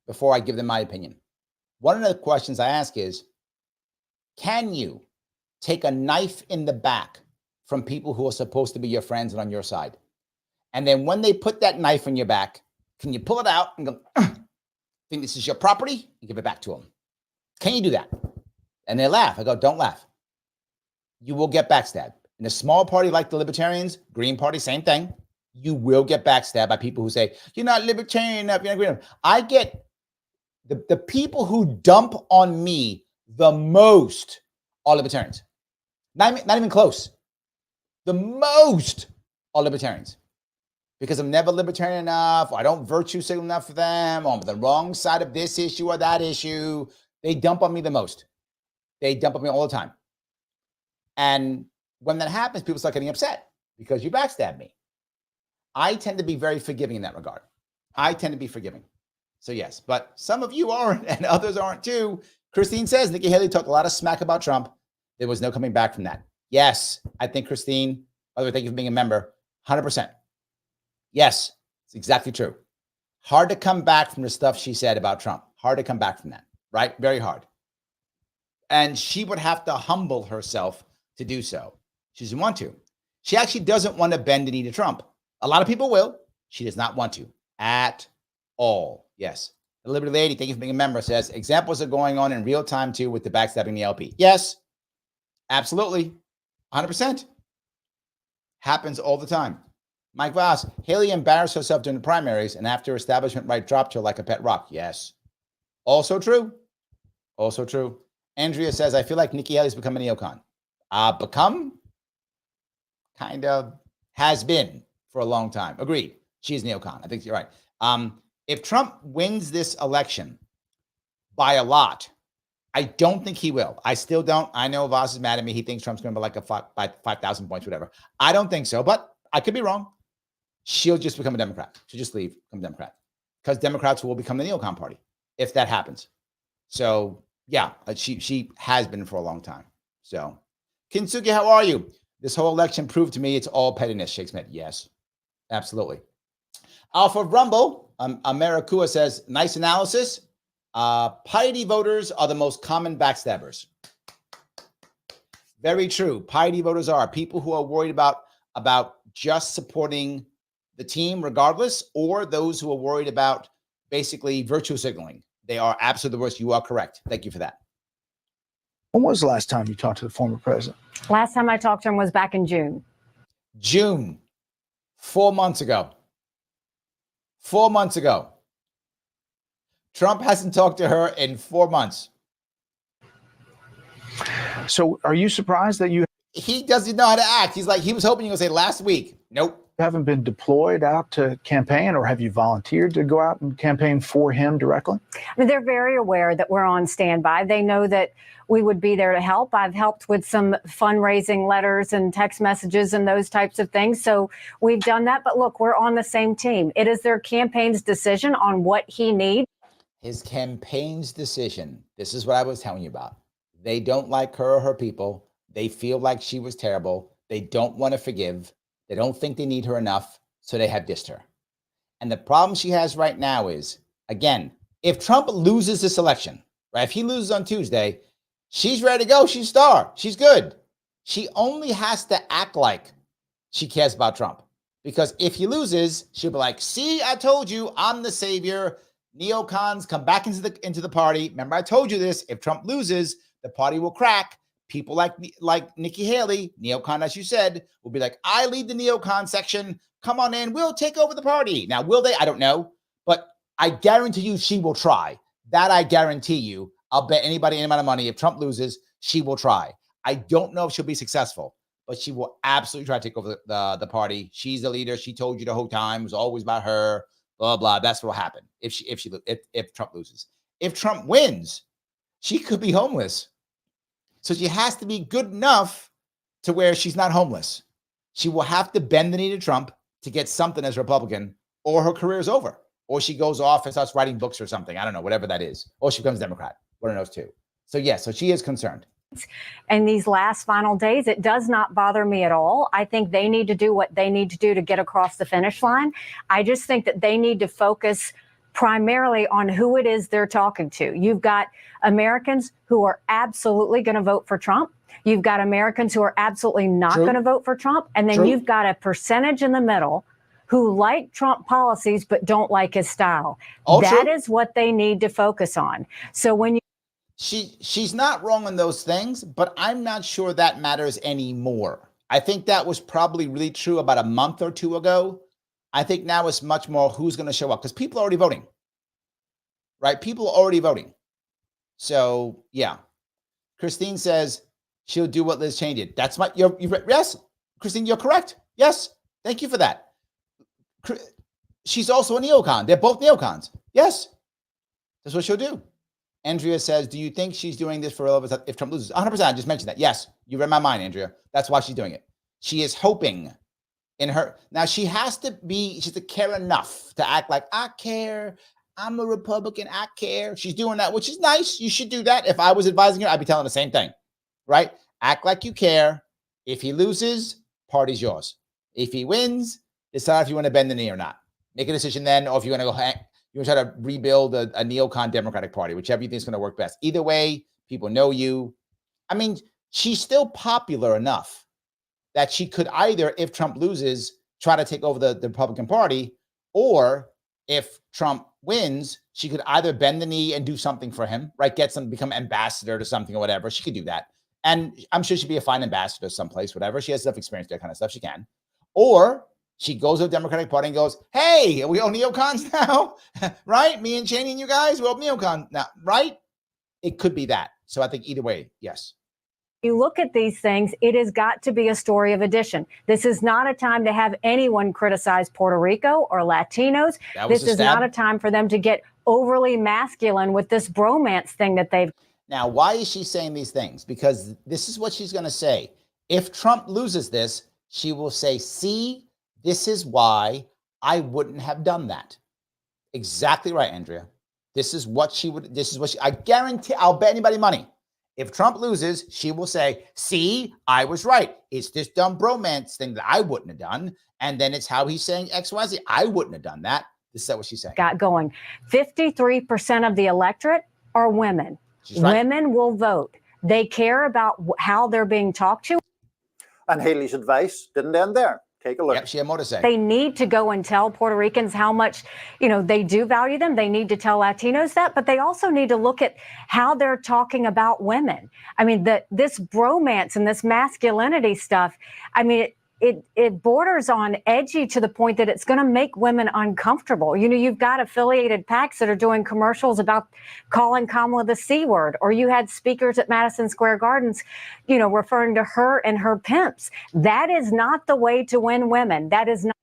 before I give them my opinion. One of the questions I ask is, can you take a knife in the back from people who are supposed to be your friends and on your side? And then when they put that knife in your back, can you pull it out and go, think this is your property? And give it back to them. Can you do that? And they laugh. I go, don't laugh. You will get backstabbed. In a small party like the Libertarians, Green Party, same thing. You will get backstabbed by people who say, you're not Libertarian enough, you're not Green enough. I get the people who dump on me the most are Libertarians. Not even close. The most are Libertarians. Because I'm never Libertarian enough, or I don't virtue signal enough for them, or I'm on the wrong side of this issue or that issue. They dump on me the most. They dump on me all the time. And when that happens, people start getting upset because you backstab me. I tend to be very forgiving in that regard. I tend to be forgiving. So yes, but some of you aren't and others aren't too. Christine says Nikki Haley talked a lot of smack about Trump. There was no coming back from that. Yes, I think Christine, by the way, thank you for being a member, 100%. Yes, it's exactly true. Hard to come back from the stuff she said about Trump. Hard to come back from that, right? Very hard. And she would have to humble herself to do so. She doesn't want to. She actually doesn't want to bend the knee to Trump. A lot of people will. She does not want to at all. Yes. The Liberty Lady, thank you for being a member, says examples are going on in real time too with the backstabbing the LP. Yes, absolutely. 100%. Happens all the time. Mike Voss, Haley embarrassed herself during the primaries and after establishment right dropped her like a pet rock. Yes. Also true. Also true. Andrea says, I feel like Nikki Haley's become a neocon. Become? Kind of has been for a long time. Agreed. She's neocon. I think you're right. If Trump wins this election by a lot, I don't think he will. I still don't. I know Voss is mad at me. He thinks Trump's going to be like by 5,000 points, whatever. I don't think so, but I could be wrong. She'll just become a Democrat. She'll just leave, become a Democrat. Because Democrats will become the neocon party if that happens. So, yeah, she has been for a long time. So, Kinsuke, how are you? This whole election proved to me it's all pettiness, Shake Smith. Yes, absolutely. Alpha Rumble, Americua says, nice analysis. Piety voters are the most common backstabbers. Very true. Piety voters are people who are worried about just supporting the team regardless, or those who are worried about basically virtue signaling. They are absolutely the worst. You are correct. Thank you for that. When was the last time you talked to the former president? Last time I talked to him was back in June. June, 4 months ago. 4 months ago. Trump hasn't talked to her in 4 months. So are you surprised that you He doesn't know how to act. He's like, he was hoping you would say last week. Nope. haven't been deployed out to campaign, or have you volunteered to go out and campaign for him directly? I mean, they're very aware that we're on standby. They know that we would be there to help. I've helped with some fundraising letters and text messages and those types of things. So we've done that. But look, we're on the same team. It is their campaign's decision on what he needs. His campaign's decision. This is what I was telling you about. They don't like her or her people. They feel like she was terrible. They don't want to forgive. They don't think they need her enough, so they have dissed her. And the problem she has right now is, again, if Trump loses this election, right, if he loses on Tuesday, She's ready to go. She's a star. She's good. She only has to act like she cares about Trump. Because if he loses, she'll be like, see, I told you, I'm the savior. Neocons come back into the party. Remember, I told you this. If Trump loses, the party will crack. People like Nikki Haley, neocon, as you said, will be like, I lead the neocon section. Come on in. We'll take over the party. Now, will they? I don't know. But I guarantee you she will try. That I guarantee you. I'll bet anybody any amount of money. If Trump loses, she will try. I don't know if she'll be successful, but she will absolutely try to take over the party. She's the leader. She told you the whole time. It was always about her. Blah, blah. That's what will happen if Trump loses. If Trump wins, she could be homeless. So she has to be good enough to where she's not homeless. She will have to bend the knee to Trump to get something as a Republican, or her career is over. Or she goes off and starts writing books or something. I don't know, whatever that is. Or she becomes Democrat. One of those two. So yes, so she is concerned. And these last final days, it does not bother me at all. I think they need to do what they need to do to get across the finish line. I just think that they need to focus primarily on who it is they're talking to. You've got Americans who are absolutely going to vote for Trump. You've got Americans who are absolutely not going to vote for Trump. And then you've got a percentage in the middle who like Trump policies but don't like his style. That is what they need to focus on. So when you She's not wrong on those things, but I'm not sure that matters anymore. I think that was probably really true about a month or two ago. I think now it's much more who's going to show up because people are already voting, right? People are already voting. So yeah, Christine says she'll do what Liz Cheney did. That's yes, Christine, you're correct. Yes, thank you for that. She's also a neocon. They're both neocons. Yes, that's what she'll do. Andrea says, do you think she's doing this for if Trump loses? 100%. I just mentioned that. Yes, you read my mind, Andrea. That's why she's doing it. She is hoping in her. Now, she has to care enough to act like, I care. I'm a Republican. I care. She's doing that, which is nice. You should do that. If I was advising her, I'd be telling the same thing, right? Act like you care. If he loses, party's yours. If he wins, decide if you want to bend the knee or not. Make a decision then, or if you want to go you want to try to rebuild a neocon Democratic Party, whichever you think is going to work best. Either way, people know you. I mean, she's still popular enough that she could either, if Trump loses, try to take over the Republican Party, or if Trump wins, she could either bend the knee and do something for him, right? Become ambassador to something or whatever. She could do that. And I'm sure she'd be a fine ambassador someplace, whatever. She has enough experience, that kind of stuff. She can. Or she goes to the Democratic Party and goes, hey, are we all neocons now? Right? Me and Cheney and you guys, we're all neocons now, right? It could be that. So I think either way, yes. You look at these things, it has got to be a story of addition. This is not a time to have anyone criticize Puerto Rico or Latinos. This is not a time for them to get overly masculine with this bromance thing that they've. Now, why is she saying these things? Because this is what she's going to say. If Trump loses this, she will say, see, this is why I wouldn't have done that. Exactly right, Andrea. This is what she would, I guarantee, I'll bet anybody money. If Trump loses, she will say, see, I was right. It's this dumb bromance thing that I wouldn't have done. And then it's how he's saying X, Y, Z. I wouldn't have done that. This is what she's saying. Got going. 53% of the electorate are women. Right. Women will vote. They care about how they're being talked to. And Haley's advice didn't end there. Take a look. Yep, she had more to say. They need to go and tell Puerto Ricans how much, they do value them. They need to tell Latinos that, but they also need to look at how they're talking about women. I mean, this bromance and this masculinity stuff, I mean, it borders on edgy to the point that it's going to make women uncomfortable. You've got affiliated PACs that are doing commercials about calling Kamala the C word, or you had speakers at Madison Square Gardens, referring to her and her pimps. That is not the way to win women. That is not.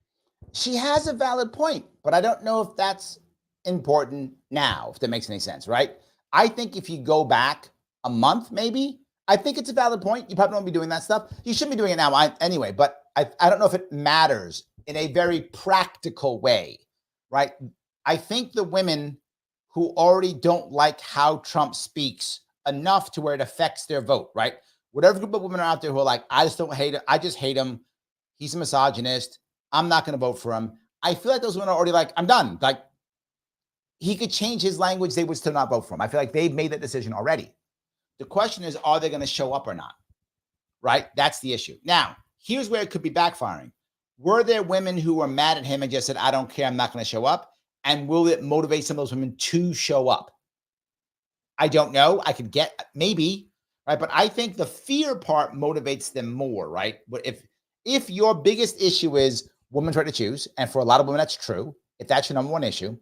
She has a valid point, but I don't know if that's important now, if that makes any sense, right? I think if you go back a month, maybe, I think it's a valid point. You probably won't be doing that stuff. You shouldn't be doing it now anyway, but I don't know if it matters in a very practical way, right? I think the women who already don't like how Trump speaks enough to where it affects their vote, right? Whatever group of women are out there who are like, I just don't hate it. I just hate him. He's a misogynist. I'm not going to vote for him. I feel like those women are already like, I'm done. Like, he could change his language. They would still not vote for him. I feel like they've made that decision already. The question is, are they going to show up or not? Right? That's the issue. Now, here's where it could be backfiring. Were there women who were mad at him and just said, I don't care, I'm not going to show up? And will it motivate some of those women to show up? I don't know. I could get maybe, right? But I think the fear part motivates them more, right? But if your biggest issue is women's right to choose, and for a lot of women that's true, if that's your number one issue,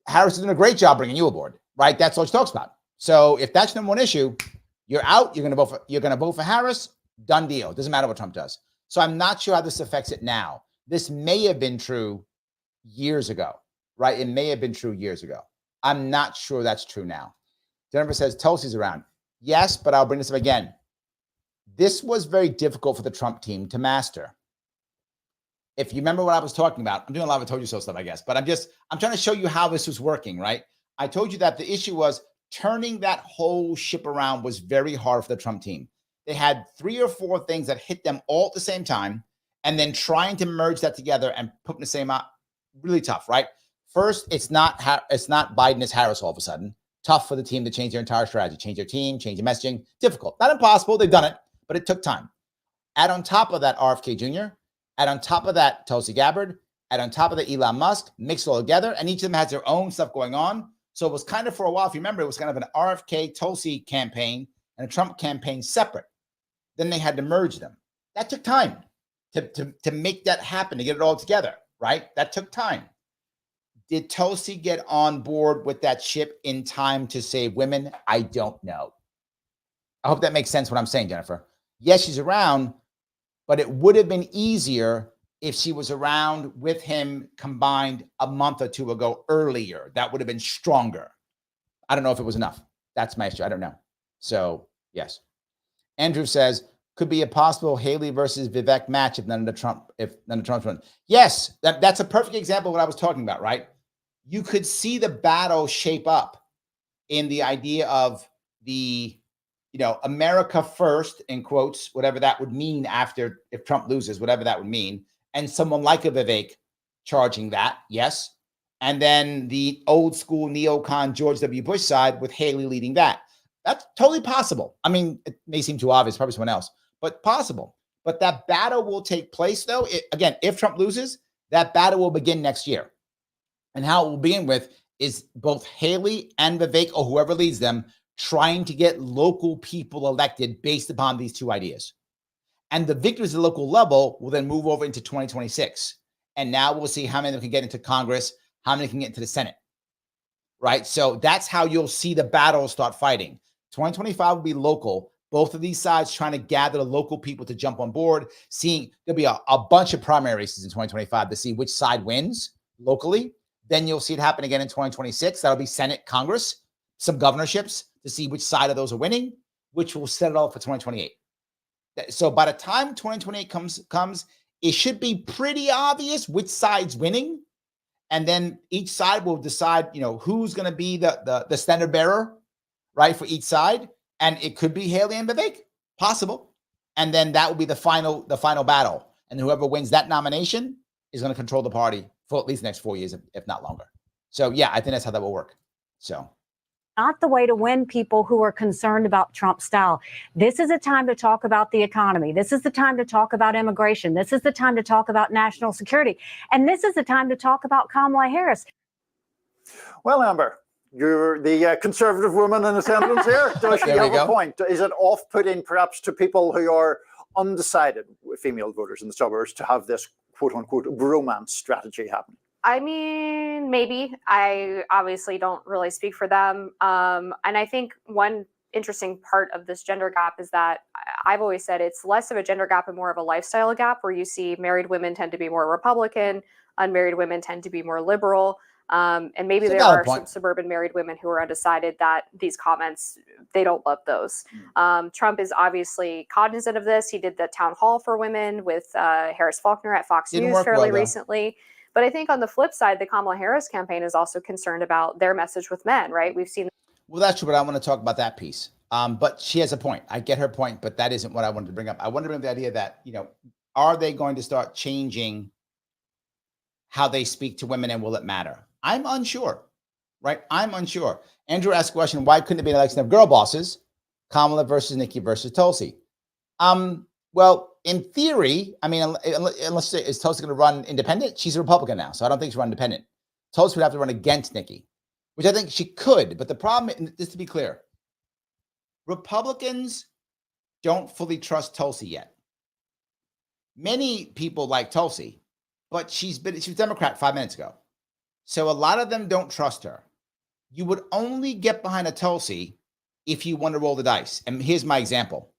Harris is doing a great job bringing you aboard, right? That's all she talks about. So if that's your number one issue, you're out. You're going to vote for Harris. Done deal. Doesn't matter what Trump does. So I'm not sure how this affects it now. This may have been true years ago, right? It may have been true years ago. I'm not sure that's true now. Jennifer says Tulsi's around. Yes, but I'll bring this up again. This was very difficult for the Trump team to master. If you remember what I was talking about, I'm doing a lot of told you so stuff, I guess, but I'm trying to show you how this was working, right? I told you that the issue was turning that whole ship around was very hard for the Trump team. They had 3 or 4 things that hit them all at the same time, and then trying to merge that together and put in the same out, really tough, right? First, it's not Biden as Harris all of a sudden. Tough for the team to change their entire strategy, change their team, change their messaging. Difficult. Not impossible. They've done it, but it took time. Add on top of that RFK Jr., add on top of that Tulsi Gabbard, add on top of that Elon Musk, mix it all together, and each of them has their own stuff going on. So it was kind of, for a while, if you remember, it was kind of an RFK Tulsi campaign and a Trump campaign separate. Then they had to merge them. That took time to make that happen, to get it all together, right? That took time. Did Tulsi get on board with that ship in time to save women? I don't know. I hope that makes sense what I'm saying, Jennifer. Yes, she's around, but it would have been easier if she was around with him combined a month or 2 ago earlier. That would have been stronger. I don't know if it was enough. That's my issue. I don't know. So, yes. Andrew says, could be a possible Haley versus Vivek match if none of Trump's run. Yes, that's a perfect example of what I was talking about, right? You could see the battle shape up in the idea of the, America first, in quotes, whatever that would mean after, if Trump loses, whatever that would mean. And someone like a Vivek charging that, yes. And then the old school neocon George W. Bush side with Haley leading that. That's totally possible. I mean, it may seem too obvious, probably someone else, but possible. But that battle will take place, though. Again, if Trump loses, that battle will begin next year. And how it will begin with is both Haley and Vivek, or whoever leads them, trying to get local people elected based upon these two ideas. And the victories at the local level will then move over into 2026. And now we'll see how many of them can get into Congress, how many can get into the Senate, right? So that's how you'll see the battle start fighting. 2025 will be local. Both of these sides trying to gather the local people to jump on board. There'll be a bunch of primary races in 2025 to see which side wins locally. Then you'll see it happen again in 2026. That'll be Senate, Congress, some governorships to see which side of those are winning, which will set it all for 2028. So by the time 2028 comes, it should be pretty obvious which side's winning. And then each side will decide, who's going to be the standard bearer, right, for each side. And it could be Haley and Vivek, possible. And then that will be the final battle. And whoever wins that nomination is going to control the party for at least the next 4 years, if not longer. So, yeah, I think that's how that will work. So. Not the way to win people who are concerned about Trump style. This is a time to talk about the economy. This is the time to talk about immigration. This is the time to talk about national security. And this is the time to talk about Kamala Harris. Well, Amber, you're the conservative woman in attendance here. Does she have a point? Is it off-putting perhaps to people who are undecided, female voters in the suburbs, to have this quote-unquote bromance strategy happen? I mean, maybe. I obviously don't really speak for them. And I think one interesting part of this gender gap is that I've always said it's less of a gender gap and more of a lifestyle gap, where you see married women tend to be more Republican, unmarried women tend to be more liberal. And maybe there are some suburban married women who are undecided that these comments, they don't love those. Trump is obviously cognizant of this. He did the town hall for women with Harris Faulkner at Fox News fairly recently. But I think on the flip side, the Kamala Harris campaign is also concerned about their message with men, right? We've seen. Well, that's true, but I want to talk about that piece. But she has a point. I get her point, but that isn't what I wanted to bring up. I wanted to bring up the idea that, are they going to start changing how they speak to women, and will it matter? I'm unsure, right? I'm unsure. Andrew asked a question, why couldn't it be an election of girl bosses? Kamala versus Nikki versus Tulsi. Well, in theory, I mean, unless is Tulsi going to run independent? She's a Republican now, so I don't think she'll run independent. Tulsi would have to run against Nikki, which I think she could. But the problem, just to be clear, Republicans don't fully trust Tulsi yet. Many people like Tulsi, but she was Democrat 5 minutes ago. So a lot of them don't trust her. You would only get behind a Tulsi if you want to roll the dice. And here's my example.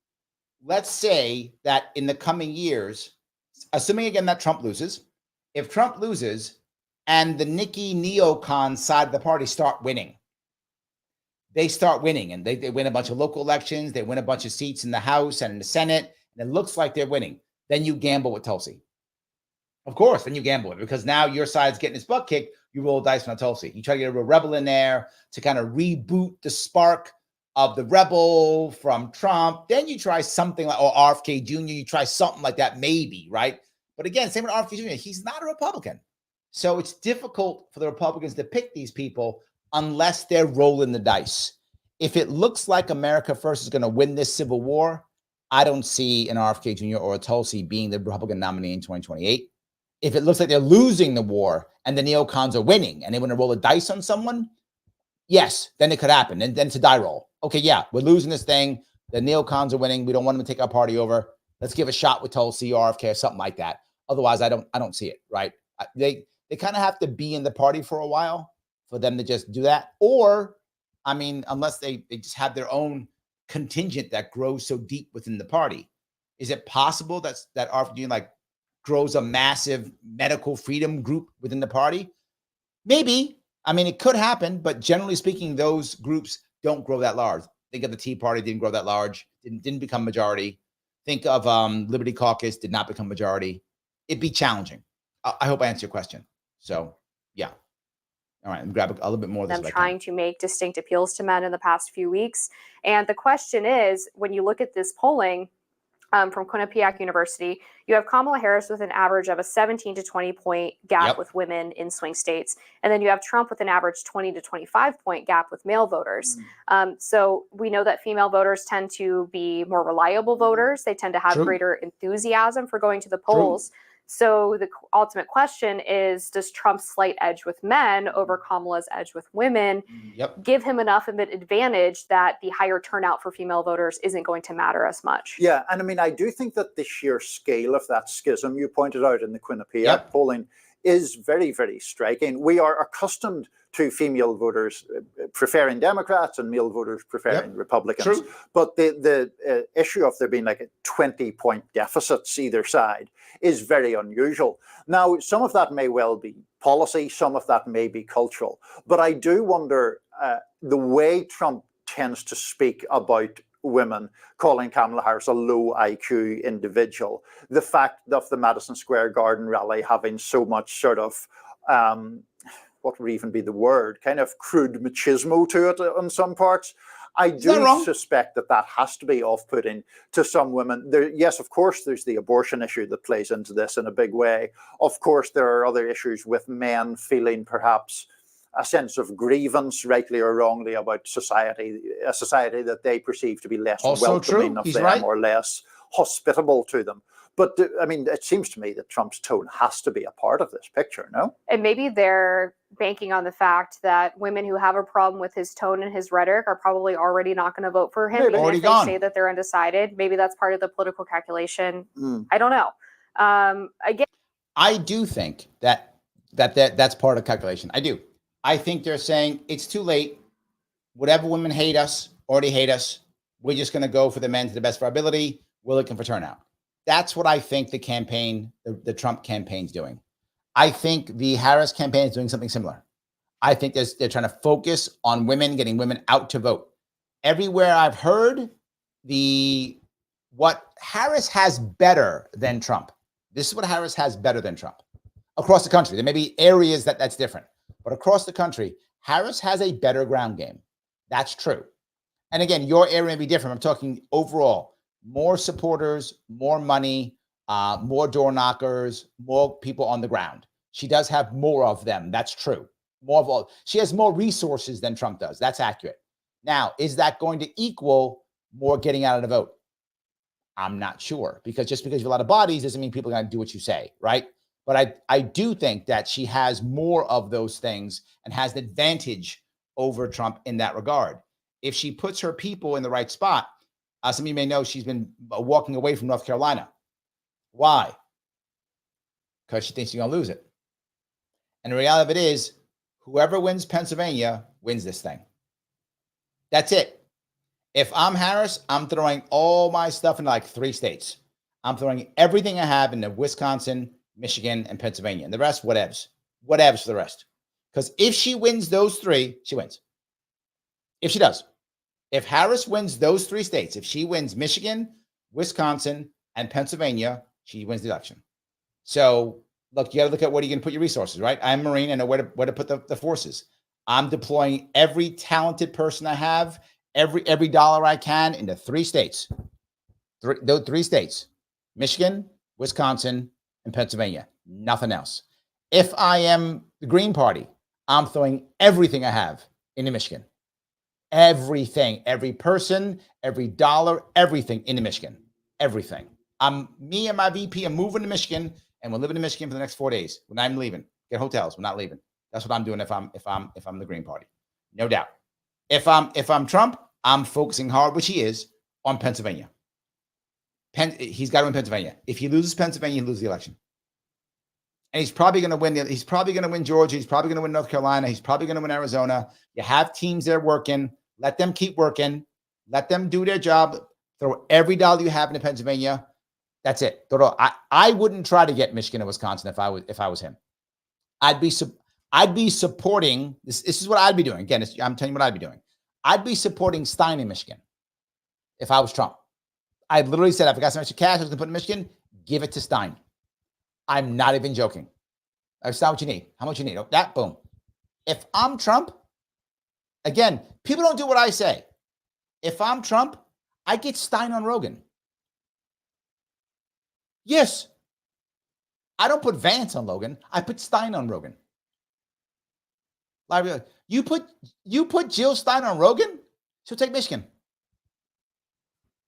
Let's say that in the coming years, assuming again that Trump loses, if Trump loses and the Nikki neocon side of the party start winning, they start winning and they win a bunch of local elections, they win a bunch of seats in the House and in the Senate, and it looks like they're winning. Then you gamble with Tulsi. Of course, then you gamble with it because now your side's getting its butt kicked. You roll dice on Tulsi. You try to get a rebel in there to kind of reboot the spark of the rebel from Trump. Then you try something like, or RFK Jr., you try something like that, maybe, right? But again, same with RFK Jr., he's not a Republican. So it's difficult for the Republicans to pick these people unless they're rolling the dice. If it looks like America First is going to win this civil war, I don't see an RFK Jr. or a Tulsi being the Republican nominee in 2028. If it looks like they're losing the war and the neocons are winning and they want to roll a dice on someone, yes, then it could happen. And then it's a die roll. Okay, yeah, we're losing this thing. The neocons are winning. We don't want them to take our party over. Let's give a shot with Tulsi or RFK or something like that. Otherwise, I don't see it, right? They kind of have to be in the party for a while for them to just do that. Or, I mean, unless they just have their own contingent that grows so deep within the party. Is it possible that RFK like grows a massive medical freedom group within the party? Maybe. I mean, it could happen, but generally speaking, those groups don't grow that large. Think of the Tea Party, didn't grow that large, didn't become majority. Think of Liberty Caucus, did not become majority. It'd be challenging. I hope I answered your question. So, yeah. All right, grab a little bit more of this. Them trying to make distinct appeals to men in the past few weeks. And the question is, when you look at this polling from Quinnipiac University, you have Kamala Harris with an average of a 17 to 20 point gap with women in swing states. And then you have Trump with an average 20 to 25 point gap with male voters. So we know that female voters tend to be more reliable voters. They tend to have greater enthusiasm for going to the polls. So the ultimate question is, does Trump's slight edge with men over Kamala's edge with women give him enough of an advantage that the higher turnout for female voters isn't going to matter as much? Yeah, and I mean, I do think that the sheer scale of that schism you pointed out in the Quinnipiac polling is very, very striking. We are accustomed to female voters preferring Democrats and male voters preferring Republicans. But the issue of there being like a 20-point deficits either side is very unusual. Now, some of that may well be policy, some of that may be cultural. But I do wonder the way Trump tends to speak about women, calling Kamala Harris a low IQ individual, the fact of the Madison Square Garden rally having so much sort of what would even be the word, kind of crude machismo to it on some parts. I do suspect that has to be off-putting to some women. Yes, of course, there's the abortion issue that plays into this in a big way. Of course, there are other issues with men feeling perhaps a sense of grievance, rightly or wrongly, about society, a society that they perceive to be less welcoming of them or less hospitable to them. But I mean, it seems to me that Trump's tone has to be a part of this picture, no? And maybe they're banking on the fact that women who have a problem with his tone and his rhetoric are probably already not going to vote for him. Even if they say that they're undecided. Maybe that's part of the political calculation. I don't know. Again, I do think that's part of the calculation. I do. I think they're saying it's too late. Whatever women hate us, already hate us. We're just going to go for the men to the best of our ability. We're looking for turnout. That's what I think the campaign, the Trump campaign's doing. I think the Harris campaign is doing something similar. I think they're trying to focus on women, getting women out to vote. Everywhere I've heard what Harris has better than Trump. This is what Harris has better than Trump across the country. There may be areas that's different, but across the country, Harris has a better ground game. That's true. And again, your area may be different. I'm talking overall. More supporters, more money, more door knockers, more people on the ground. She does have more of them. That's true. She has more resources than Trump does. That's accurate. Now, is that going to equal more getting out of the vote? I'm not sure, because just because you have a lot of bodies doesn't mean people are going to do what you say, right? But I do think that she has more of those things and has an advantage over Trump in that regard. If she puts her people in the right spot, some of you may know she's been walking away from North Carolina. Why? Because she thinks she's going to lose it. And the reality of it is, whoever wins Pennsylvania wins this thing. That's it. If I'm Harris, I'm throwing all my stuff in like 3 states. I'm throwing everything I have into Wisconsin, Michigan, and Pennsylvania. And the rest, whatevs. Whatevs for the rest. Because if she wins those 3, she wins. If she does. If Harris wins those 3 states, if she wins Michigan, Wisconsin, and Pennsylvania, she wins the election. So, look, you got to look at where you're going to put your resources, right? I'm a Marine. I know where to put the forces. I'm deploying every talented person I have, every dollar I can into 3 states. 3 states. Michigan, Wisconsin, and Pennsylvania. Nothing else. If I am the Green Party, I'm throwing everything I have into Michigan. Everything, every person, every dollar, everything into Michigan. Everything. Me and my VP are moving to Michigan, and we're living in Michigan for the next 4 days. We're not even leaving. Get hotels. We're not leaving. That's what I'm doing if I'm the Green Party. No doubt. If I'm Trump, I'm focusing hard, which he is, on Pennsylvania. He's got to win Pennsylvania. If he loses Pennsylvania, he loses the election. And he's probably going to win. He's probably going to win Georgia. He's probably going to win North Carolina. He's probably going to win Arizona. You have teams there working. Let them keep working. Let them do their job. Throw every dollar you have into Pennsylvania. That's it. I wouldn't try to get Michigan and Wisconsin if I was him. I'd be supporting this. This is what I'd be doing. Again, I'm telling you what I'd be doing. I'd be supporting Stein in Michigan if I was Trump. I literally said, if I got some extra cash I was going to put in Michigan, give it to Stein. I'm not even joking. That's not what you need. How much you need? Oh, that, boom. If I'm Trump, again, people don't do what I say. If I'm Trump, I get Stein on Rogan. Yes. I don't put Vance on Logan. I put Stein on Rogan. You put Jill Stein on Rogan, she'll take Michigan.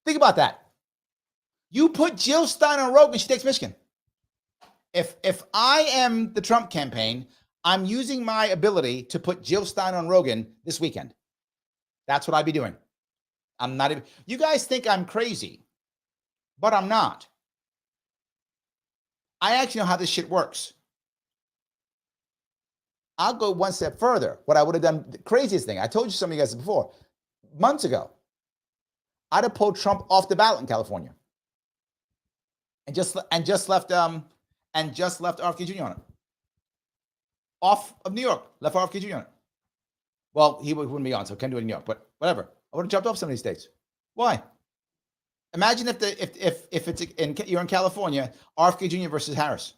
Think about that. You put Jill Stein on Rogan, she takes Michigan. If I am the Trump campaign, I'm using my ability to put Jill Stein on Rogan this weekend. That's what I'd be doing. I'm not even. You guys think I'm crazy, but I'm not. I actually know how this shit works. I'll go one step further. What I would have done, the craziest thing, I told you some of you guys before, months ago, I'd have pulled Trump off the ballot in California, and just left RFK Jr. on it. Off of New York, left RFK Jr. on it. Well, he wouldn't be on, so I can't do it in New York. But whatever, I would have jumped off some of these states. Why? Imagine if you're in California, RFK Jr. versus Harris.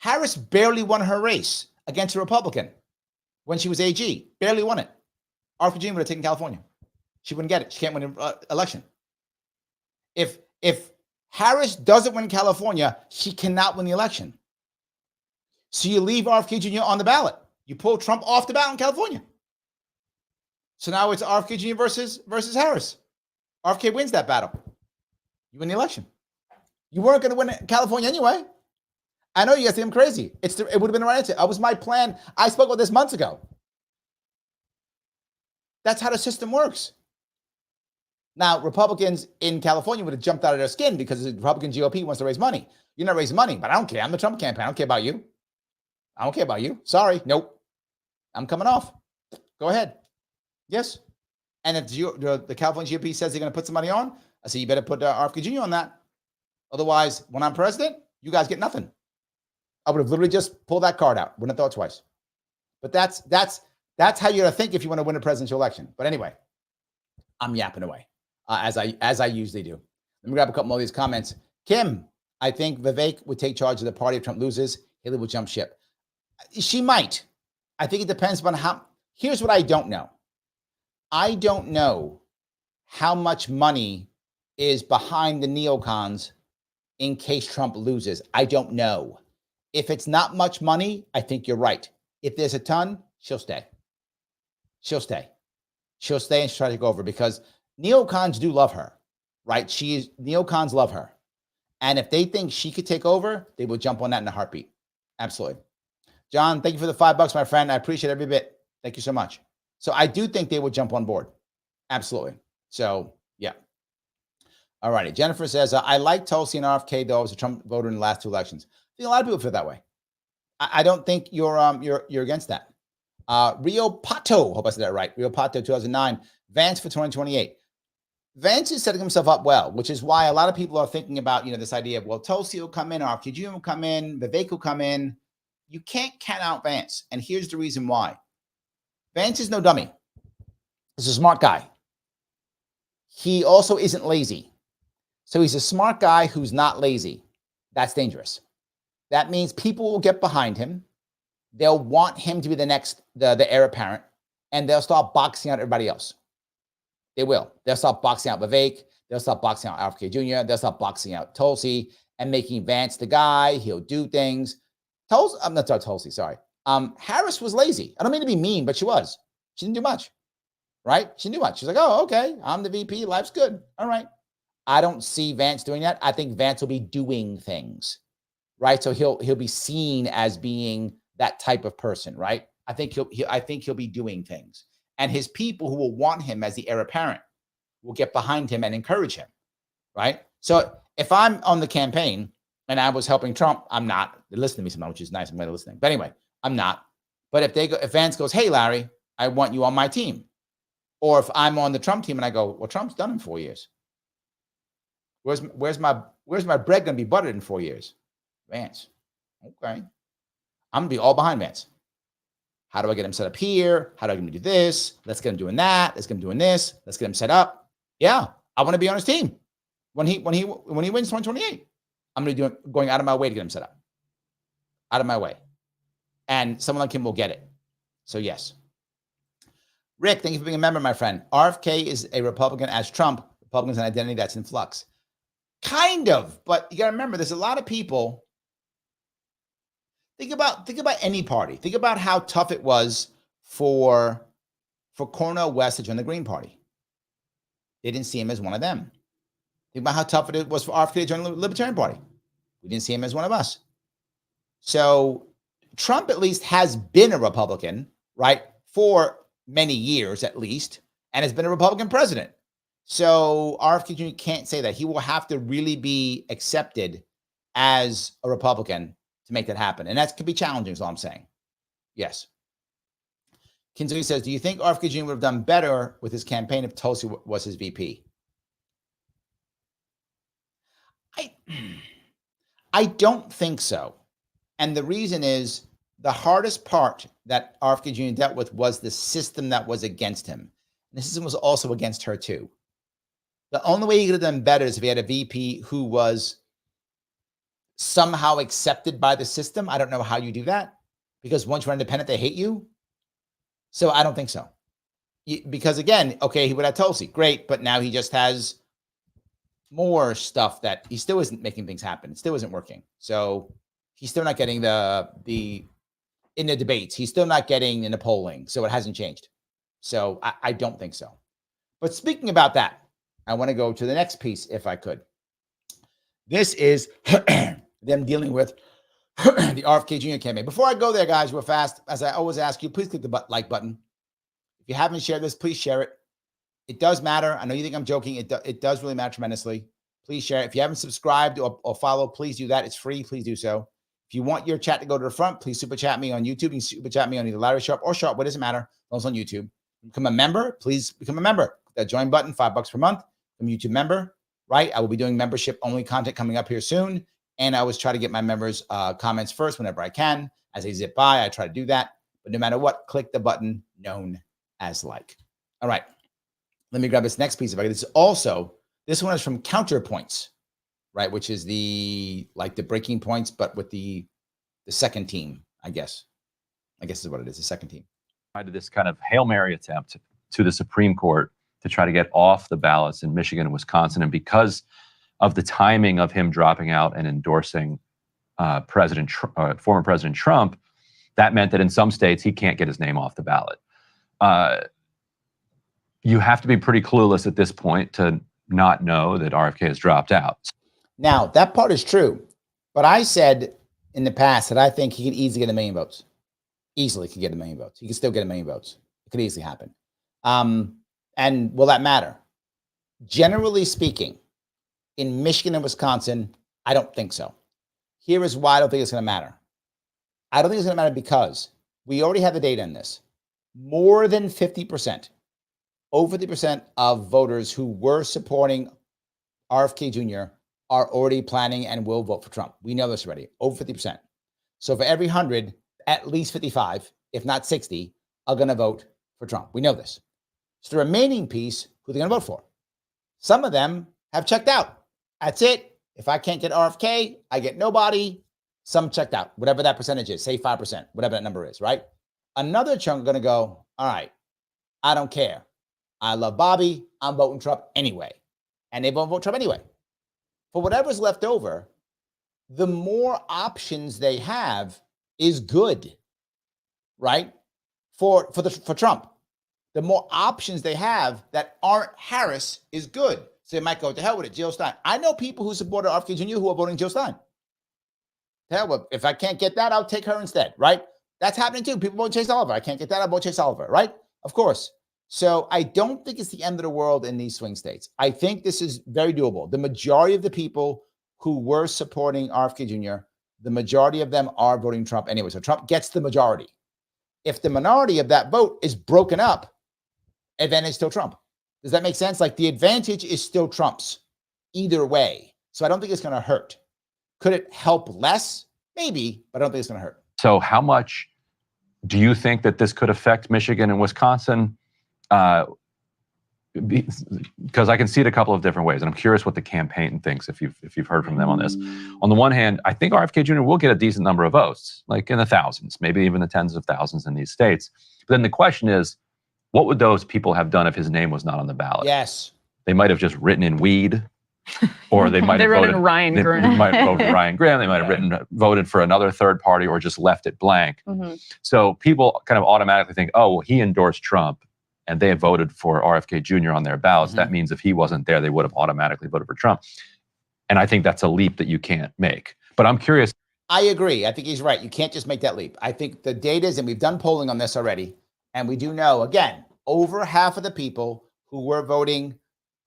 Harris barely won her race against a Republican when she was AG. Barely won it. RFK Jr. would have taken California. She wouldn't get it. She can't win an election. If Harris doesn't win California, she cannot win the election. So you leave RFK Jr. on the ballot. You pull Trump off the ballot in California. So now it's RFK Jr. versus Harris. RFK wins that battle. You win the election. You weren't going to win California anyway. I know you guys think I'm crazy. It would have been the right answer. That was my plan. I spoke about this months ago. That's how the system works. Now, Republicans in California would have jumped out of their skin because the Republican GOP wants to raise money. You're not raising money, but I don't care. I'm the Trump campaign. I don't care about you. I don't care about you. Sorry. Nope. I'm coming off. Go ahead. Yes. And if the California GOP says they're going to put some money on, I say you better put RFK Jr. on that. Otherwise, when I'm president, you guys get nothing. I would have literally just pulled that card out. Wouldn't have thought twice. But that's how you're going to think if you want to win a presidential election. But anyway, I'm yapping away as I usually do. Let me grab a couple more of these comments. Kim, I think Vivek would take charge of the party if Trump loses. Haley will jump ship. She might. I think it depends on how. Here's what I don't know. I don't know how much money is behind the neocons in case Trump loses. I don't know. If it's not much money, I think you're right. if there's a ton, she'll stay. She'll stay. She'll stay and she'll try to go over because neocons do love her, right? Neocons love her. And if they think she could take over, they will jump on that in a heartbeat. Absolutely. John, thank you for the $5, my friend. I appreciate every bit. Thank you so much. So I do think they would jump on board. Absolutely. So, yeah. All righty. Jennifer says, I like Tulsi and RFK, though, as a Trump voter in the last 2 elections. I think a lot of people feel that way. I don't think you're against that. Rio Pato, hope I said that right. Rio Pato, 2009. Vance for 2028. Vance is setting himself up well, which is why a lot of people are thinking about, this idea of, well, Tulsi will come in, RFK Jr. will come in, Vivek will come in. You can't count out Vance. And here's the reason why. Vance is no dummy. He's a smart guy. He also isn't lazy. So he's a smart guy who's not lazy. That's dangerous. That means people will get behind him. They'll want him to be the next, the heir apparent, and they'll start boxing out everybody else. They will. They'll start boxing out Vivek. They'll start boxing out RFK Jr. They'll start boxing out Tulsi and making Vance the guy. He'll do things. I'm not Tulsi, sorry. Harris was lazy. I don't mean to be mean, but she was. She didn't do much, right? She didn't do much. She's like, oh, okay, I'm the VP. Life's good. All right. I don't see Vance doing that. I think Vance will be doing things, right? So he'll be seen as being that type of person, right? I think he'll be doing things. And his people who will want him as the heir apparent will get behind him and encourage him, right? So if I'm on the campaign and I was helping Trump, I'm not. They listen to me sometimes, which is nice. I'm glad listening. But anyway, I'm not. But if Vance goes, hey, Larry, I want you on my team. Or if I'm on the Trump team and I go, well, Trump's done in 4 years. Where's my bread going to be buttered in 4 years? Vance. Okay. I'm going to be all behind Vance. How do I get him set up here? How do I get him to do this? Let's get him doing that. Let's get him doing this. Let's get him set up. Yeah, I want to be on his team when he wins 2028. I'm going to be going out of my way to get him set up. Out of my way. And someone like him will get it. So yes. Rick, thank you for being a member, my friend. RFK is a Republican as Trump. Republicans an identity that's in flux. Kind of, but you got to remember, there's a lot of people. Think about any party. Think about how tough it was for Cornel West to join the Green Party. They didn't see him as one of them. Think about how tough it was for RFK to join the Libertarian Party. We didn't see him as one of us. So Trump at least has been a Republican, right, for many years at least, and has been a Republican president. So RFK Jr. can't say that. He will have to really be accepted as a Republican to make that happen. And that could be challenging, is all I'm saying. Yes. Kinsley says, do you think RFK Jr. would have done better with his campaign if Tulsi was his VP? I don't think so. And the reason is the hardest part that RFK Jr. dealt with was the system that was against him. And the system was also against her too. The only way he could have done better is if he had a VP who was somehow accepted by the system. I don't know how you do that, because once you're independent, they hate you. So I don't think so. Because again, okay, he would have Tulsi, great, but now he just has more stuff that he still isn't making things happen. It still isn't working. So he's still not getting in the debates. He's still not getting in the polling. So it hasn't changed. So I don't think so. But speaking about that, I want to go to the next piece if I could. This is them dealing with the RFK Jr. campaign. Before I go there, guys, real fast, as I always ask you, please click the like button. If you haven't shared this, please share it. It does matter. I know you think I'm joking. It does really matter tremendously. Please share it. If you haven't subscribed or follow, please do that. It's free. Please do so. If you want your chat to go to the front, please super chat me on YouTube. You can super chat me on either Larry Sharpe or Sharpe. What does it matter? Those on YouTube. Become a member. Please become a member. That join button, $5 per month. I'm a YouTube member, right? I will be doing membership only content coming up here soon. And I always try to get my members' comments first whenever I can. As they zip by, I try to do that. But no matter what, click the button known as like. All right. Let me grab this next piece. This one is from Counterpoints, right? Which is the breaking points, but with the second team, I guess. Is what it is, the second team. I did this kind of Hail Mary attempt to the Supreme Court to try to get off the ballots in Michigan and Wisconsin. And because of the timing of him dropping out and endorsing former President Trump, That meant that in some states, he can't get his name off the ballot. You have to be pretty clueless at this point to not know that RFK has dropped out. Now, that part is true. But I said in the past that I think he could easily get 1 million votes. Easily could get 1 million votes. He could still get 1 million votes. It could easily happen. And will that matter? Generally speaking, in Michigan and Wisconsin, I don't think so. Here is why I don't think it's going to matter. I don't think it's going to matter because we already have the data in this. More than 50%, over 50% of voters who were supporting RFK Jr. are already planning and will vote for Trump. We know this already, over 50%. So for every 100, at least 55, if not 60, are going to vote for Trump. We know this. So the remaining piece, who they're going to vote for. Some of them have checked out. That's it. If I can't get RFK, I get nobody. Some checked out, whatever that percentage is, say 5%, whatever that number is, right? Another chunk are going to go, all right, I don't care. I love Bobby. I'm voting Trump anyway. And they won't vote Trump anyway. For whatever's left over, the more options they have is good, right? For Trump. The more options they have that aren't Harris is good. So they might go, to hell with it, Jill Stein. I know people who supported RFK Jr. who are voting Jill Stein. To hell with, if I can't get that, I'll take her instead, right? That's happening too. People vote Chase Oliver. I can't get that, I'll vote Chase Oliver, right? Of course. So I don't think it's the end of the world in these swing states. I think this is very doable. The majority of the people who were supporting RFK Jr., the majority of them are voting Trump anyway. So Trump gets the majority. If the minority of that vote is broken up, advantage still Trump. Does that make sense? Like the advantage is still Trump's either way. So I don't think it's going to hurt. Could it help less? Maybe, but I don't think it's going to hurt. So how much do you think that this could affect Michigan and Wisconsin? Because I can see it a couple of different ways, and I'm curious what the campaign thinks if you've heard from them on this. On the one hand, I think RFK Jr. will get a decent number of votes, like in the thousands, maybe even the tens of thousands in these states. But then the question is, what would those people have done if his name was not on the ballot? Yes. They might have just written in weed, or they might have voted Ryan Graham. They might have voted Ryan Graham. They might have voted for another third party, or just left it blank. Mm-hmm. So people kind of automatically think, oh, well, he endorsed Trump, and they have voted for RFK Jr. on their ballots. Mm-hmm. That means if he wasn't there, they would have automatically voted for Trump. And I think that's a leap that you can't make. But I'm curious. I agree. I think he's right. You can't just make that leap. I think the data is, and we've done polling on this already, and we do know, again, over half of the people who were voting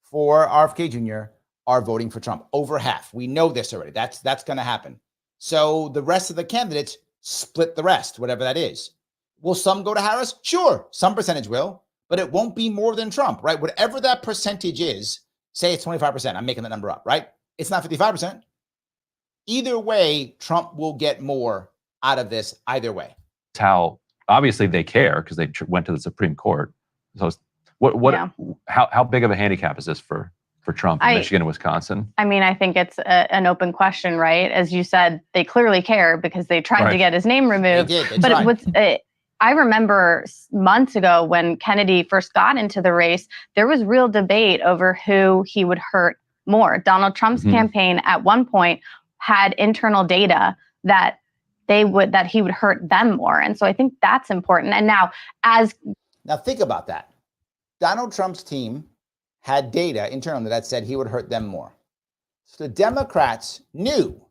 for RFK Jr. are voting for Trump. Over half. We know this already. That's going to happen. So the rest of the candidates split the rest, whatever that is. Will some go to Harris? Sure. Some percentage will, but it won't be more than Trump, right? Whatever that percentage is, say it's 25%. I'm making that number up, right? It's not 55%. Either way, Trump will get more out of this either way. How obviously they care because they went to the Supreme Court. So how big of a handicap is this for Trump in Michigan and Wisconsin? I mean, I think it's an open question, right? As you said, they clearly care because they tried to get his name removed. They did. But I remember months ago when Kennedy first got into the race, there was real debate over who he would hurt more. Donald Trump's campaign at one point had internal data that he would hurt them more. And so I think that's important. And now think about that. Donald Trump's team had data internally that said he would hurt them more. So the Democrats knew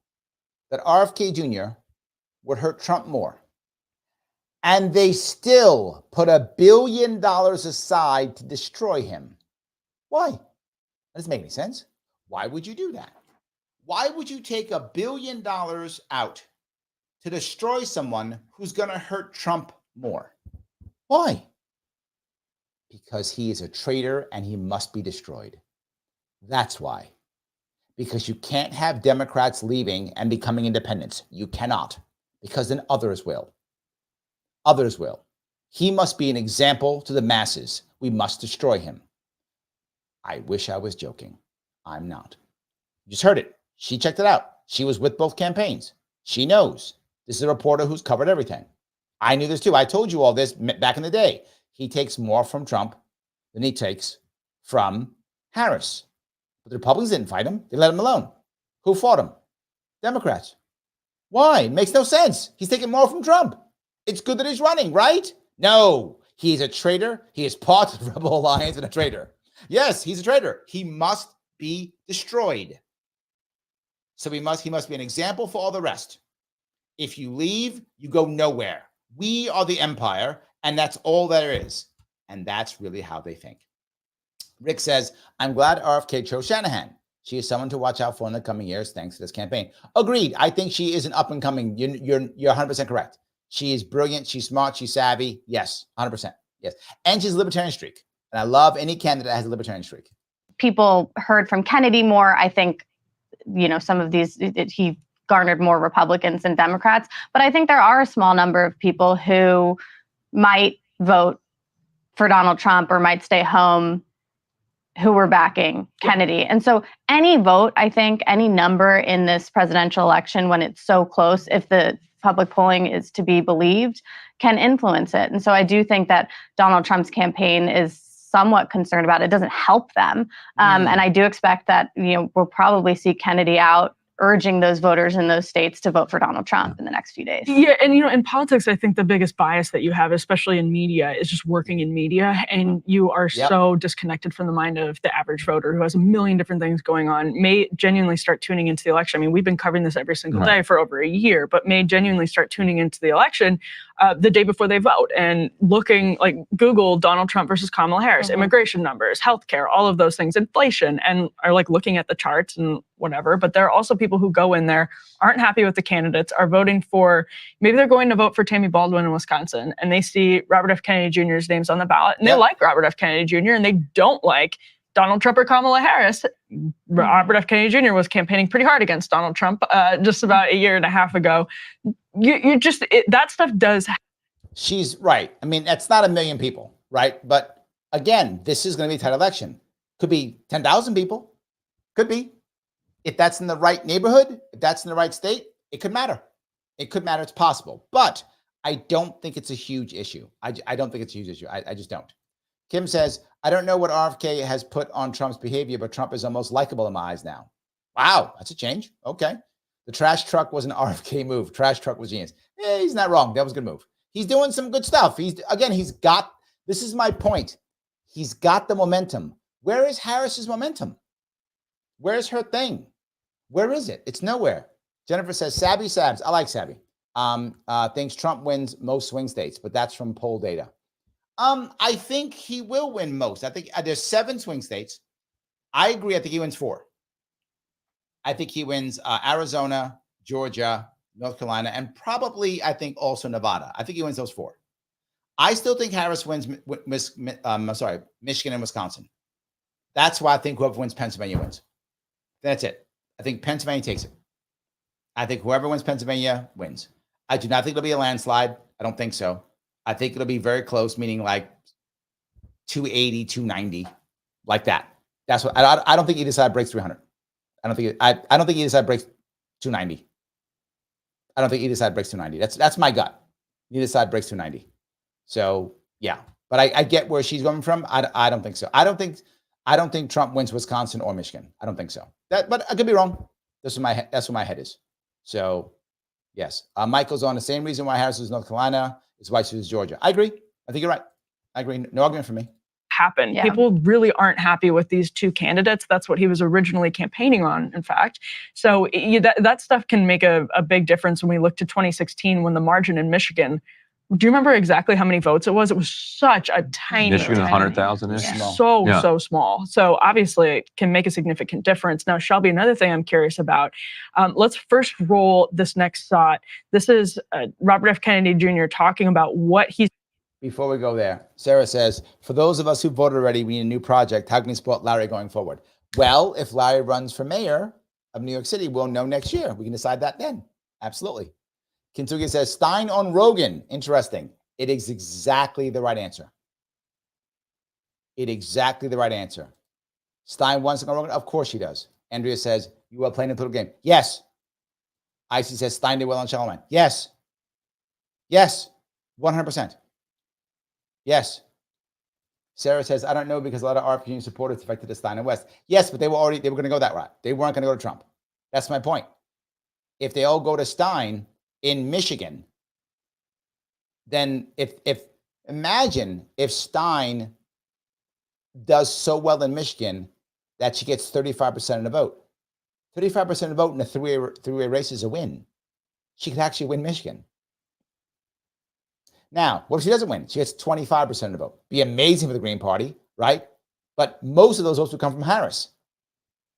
that RFK Jr. would hurt Trump more. And they still put $1 billion aside to destroy him. Why? That doesn't make any sense. Why would you do that? Why would you take $1 billion out to destroy someone who's going to hurt Trump more? Why? Because he is a traitor and he must be destroyed. That's why. Because you can't have Democrats leaving and becoming independents. You cannot. Because then others will. Others will. He must be an example to the masses. We must destroy him. I wish I was joking. I'm not. You just heard it. She checked it out. She was with both campaigns. She knows. This is a reporter who's covered everything. I knew this too. I told you all this back in the day. He takes more from Trump than he takes from Harris. But the Republicans didn't fight him. They let him alone. Who fought him? Democrats. Why? It makes no sense. He's taking more from Trump. It's good that he's running, right? No, he's a traitor. He is part of the Rebel Alliance and a traitor. Yes, he's a traitor. He must be destroyed. So he must be an example for all the rest. If you leave, you go nowhere. We are the empire, and that's all there is. And that's really how they think. Rick says, I'm glad RFK chose Shanahan. She is someone to watch out for in the coming years thanks to this campaign. Agreed. I think she is an up and coming. You're 100% correct. She is brilliant. She's smart. She's savvy. Yes, 100%. Yes. And she's a libertarian streak. And I love any candidate that has a libertarian streak. People heard from Kennedy more. I think, some of these, he garnered more Republicans than Democrats. But I think there are a small number of people who might vote for Donald Trump or might stay home who were backing Kennedy. And so any vote, I think, any number in this presidential election, when it's so close, if the public polling is to be believed, can influence it. And so I do think that Donald Trump's campaign is somewhat concerned about it. It doesn't help them. And I do expect that, we'll probably see Kennedy out urging those voters in those states to vote for Donald Trump in the next few days. Yeah, and in politics, I think the biggest bias that you have, especially in media, is just working in media, and you are so disconnected from the mind of the average voter who has a million different things going on, may genuinely start tuning into the election. I mean, we've been covering this every single day for over a year, but may genuinely start tuning into the election the day before they vote and looking, like, Google Donald Trump versus Kamala Harris, immigration numbers, healthcare, all of those things, inflation, and are like looking at the charts and whatever. But there are also people who go in there, aren't happy with the candidates, are voting for, maybe they're going to vote for Tammy Baldwin in Wisconsin, and they see Robert F. Kennedy Jr.'s names on the ballot, and they like Robert F. Kennedy Jr., and they don't like Donald Trump or Kamala Harris. Robert F. Kennedy Jr. was campaigning pretty hard against Donald Trump just about a year and a half ago. That stuff does. She's right. I mean, that's not a million people, right? But again, this is going to be a tight election. Could be 10,000 people. Could be. If that's in the right neighborhood, if that's in the right state, it could matter. It could matter. It's possible. But I don't think it's a huge issue. I don't think it's a huge issue. I just don't. Kim says, I don't know what RFK has put on Trump's behavior, but Trump is almost likable in my eyes now. Wow, that's a change. Okay. The trash truck was an RFK move. Trash truck was genius. He's not wrong. That was a good move. He's doing some good stuff. He's got, this is my point. He's got the momentum. Where is Harris's momentum? Where's her thing? Where is it? It's nowhere. Jennifer says, Sabby Sabs. I like Sabby. Thinks Trump wins most swing states, but that's from poll data. I think he will win most. I think there's 7 swing states. I agree. I think he wins 4. I think he wins Arizona, Georgia, North Carolina, and probably, I think, also Nevada. I think he wins those 4. I still think Harris wins Michigan and Wisconsin. That's why I think whoever wins Pennsylvania wins. That's it. I think Pennsylvania takes it. I think whoever wins Pennsylvania wins. I do not think it'll be a landslide. I don't think so. I think it'll be very close, meaning like 280, 290, like that. That's what I don't think either side breaks 300. I don't think either side breaks 290. I don't think either side breaks 290. That's my gut. Neither side breaks 290. So yeah, but I get where she's going from. I don't think so. I don't think Trump wins Wisconsin or Michigan. I don't think so. But I could be wrong. That's where my head is. So yes, Michael's on the same reason why Harris was North Carolina is why she was Georgia. I agree. I think you're right. I agree. No argument for me. Happen. Yeah. People really aren't happy with these 2 candidates. That's what he was originally campaigning on, in fact. So that stuff can make a big difference when we look to 2016 when the margin in Michigan. Do you remember exactly how many votes it was? It was such a tiny. Michigan, 100,000-ish. So small. So obviously it can make a significant difference. Now, Shelby, another thing I'm curious about. Let's first roll this next thought. This is Robert F. Kennedy Jr. talking about what he's. Before we go there, Sarah says, for those of us who voted already, we need a new project. How can we support Larry going forward? Well, if Larry runs for mayor of New York City, we'll know next year. We can decide that then. Absolutely. Kintugi says, Stein on Rogan. Interesting. It is exactly the right answer. Exactly the right answer. Stein wants to go on Rogan? Of course she does. Andrea says, you are playing a little game. Yes. Icy says, Stein did well on Charlemagne. Yes. 100%. Yes. Sarah says, I don't know because a lot of RFK supporters defected to Stein and West. Yes, but they were going to go that route. They weren't going to go to Trump. That's my point. If they all go to Stein in Michigan, then imagine if Stein does so well in Michigan that she gets 35% of the vote. 35% of the vote in a three-way race is a win. She could actually win Michigan. Now, what if she doesn't win? She gets 25% of the vote. Be amazing for the Green Party, right? But most of those votes would come from Harris,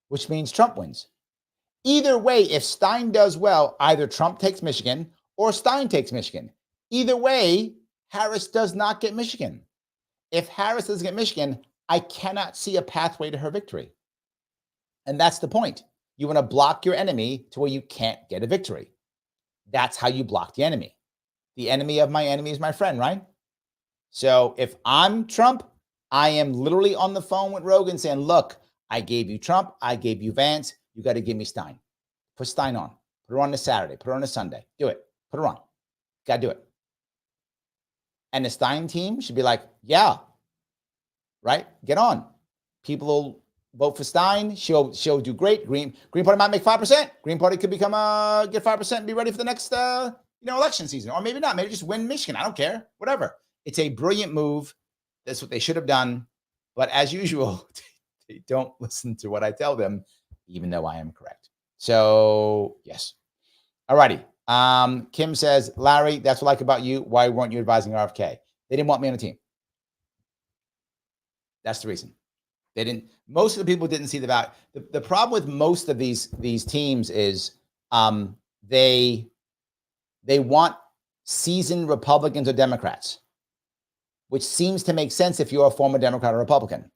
which means Trump wins. Either way, if Stein does well, either Trump takes Michigan or Stein takes Michigan. Either way, Harris does not get Michigan. If Harris doesn't get Michigan, I cannot see a pathway to her victory. And that's the point. You want to block your enemy to where you can't get a victory. That's how you block the enemy. The enemy of my enemy is my friend, right? So if I'm Trump, I am literally on the phone with Rogan saying, look, I gave you Trump, I gave you Vance, you got to give me Stein. Put Stein on. Put her on this Saturday. Put her on this Sunday. Do it. Put her on. Got to do it. And the Stein team should be like, yeah, right? Get on. People will vote for Stein. She'll do great. Green Party might make 5%. Green Party could become get 5% and be ready for the next election season, or maybe not. Maybe just win Michigan. I don't care. Whatever. It's a brilliant move. That's what they should have done. But as usual, they don't listen to what I tell them, even though I am correct. So yes. All righty. Kim says, Larry, that's what I like about you. Why weren't you advising RFK? They didn't want me on the team. That's the reason. They didn't. Most of the people didn't see the value. The problem with most of these teams is they want seasoned Republicans or Democrats, which seems to make sense if you're a former Democrat or Republican.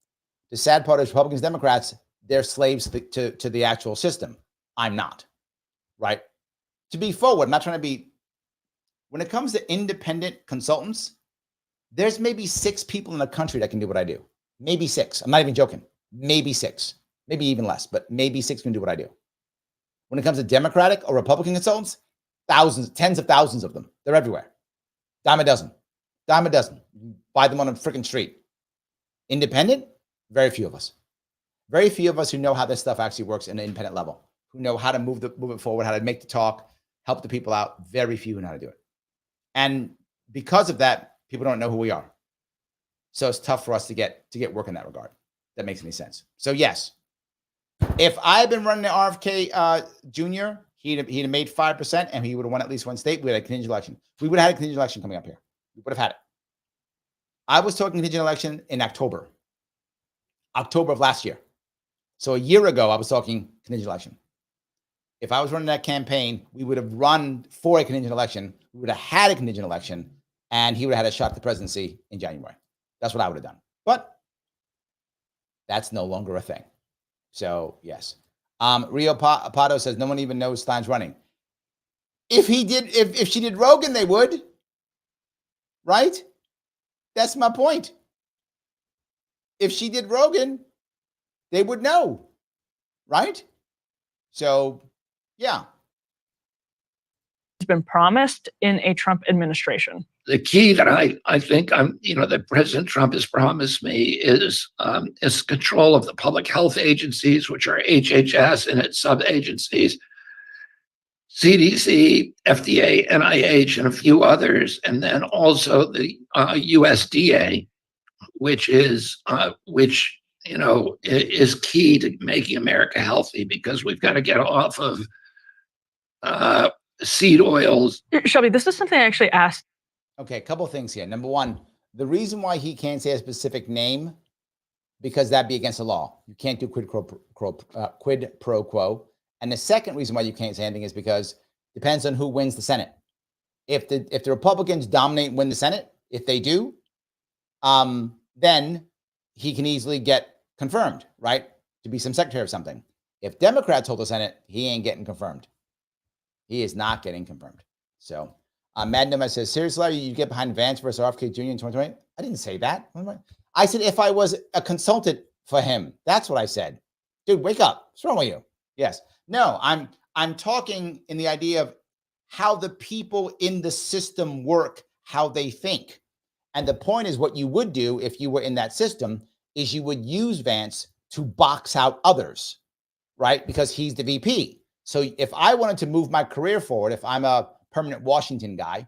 The sad part is Republicans, Democrats, they're slaves to the actual system. I'm not, right? To be forward, I'm not trying to be, when it comes to independent consultants, there's maybe 6 people in the country that can do what I do. Maybe 6. I'm not even joking. Maybe 6, maybe even less, but maybe 6 can do what I do. When it comes to Democratic or Republican consultants, thousands, tens of thousands of them. They're everywhere. Dime a dozen. Buy them on a freaking street. Independent, very few of us. Very few of us who know how this stuff actually works in an independent level, who know how to move it forward, how to make the talk, help the people out. Very few who know how to do it. And because of that, people don't know who we are. So it's tough for us to get work in that regard. That makes any sense. So yes, if I had been running the RFK Jr., he'd have made 5% and he would have won at least one state. We had a contingent election. We would have had a contingent election coming up here. We would have had it. I was talking contingent election in October of last year. So a year ago, I was talking contingent election. If I was running that campaign, we would have run for a contingent election. We would have had a contingent election, and he would have had a shot at the presidency in January. That's what I would have done. But that's no longer a thing. So yes. Rio Pato says no one even knows Stein's running. If she did Rogan, they would. Right? That's my point. If she did Rogan, they would know. Right? So, yeah. It's been promised in a Trump administration. The key that I think that President Trump has promised me is control of the public health agencies, which are HHS and its sub-agencies, CDC, FDA, NIH, and a few others, and then also the USDA, which is key to making America healthy, because we've got to get off of seed oils. Shelby, this is something I actually asked. Okay, a couple of things here. Number one, the reason why he can't say a specific name, because that'd be against the law. You can't do quid pro quo. And the second reason why you can't say anything is because it depends on who wins the Senate. If the Republicans dominate and win the Senate, if they do, then he can easily get confirmed, right? To be some secretary of something. If Democrats hold the Senate, he ain't getting confirmed. He is not getting confirmed. So Mad Nomad says, seriously, Larry, you get behind Vance versus RFK Jr. in 2020? I didn't say that. I said if I was a consultant for him. That's what I said. Dude, wake up. What's wrong with you? Yes. No, I'm talking in the idea of how the people in the system work, how they think. And the point is, what you would do if you were in that system is you would use Vance to box out others, right? Because he's the VP. So if I wanted to move my career forward, if I'm a permanent Washington guy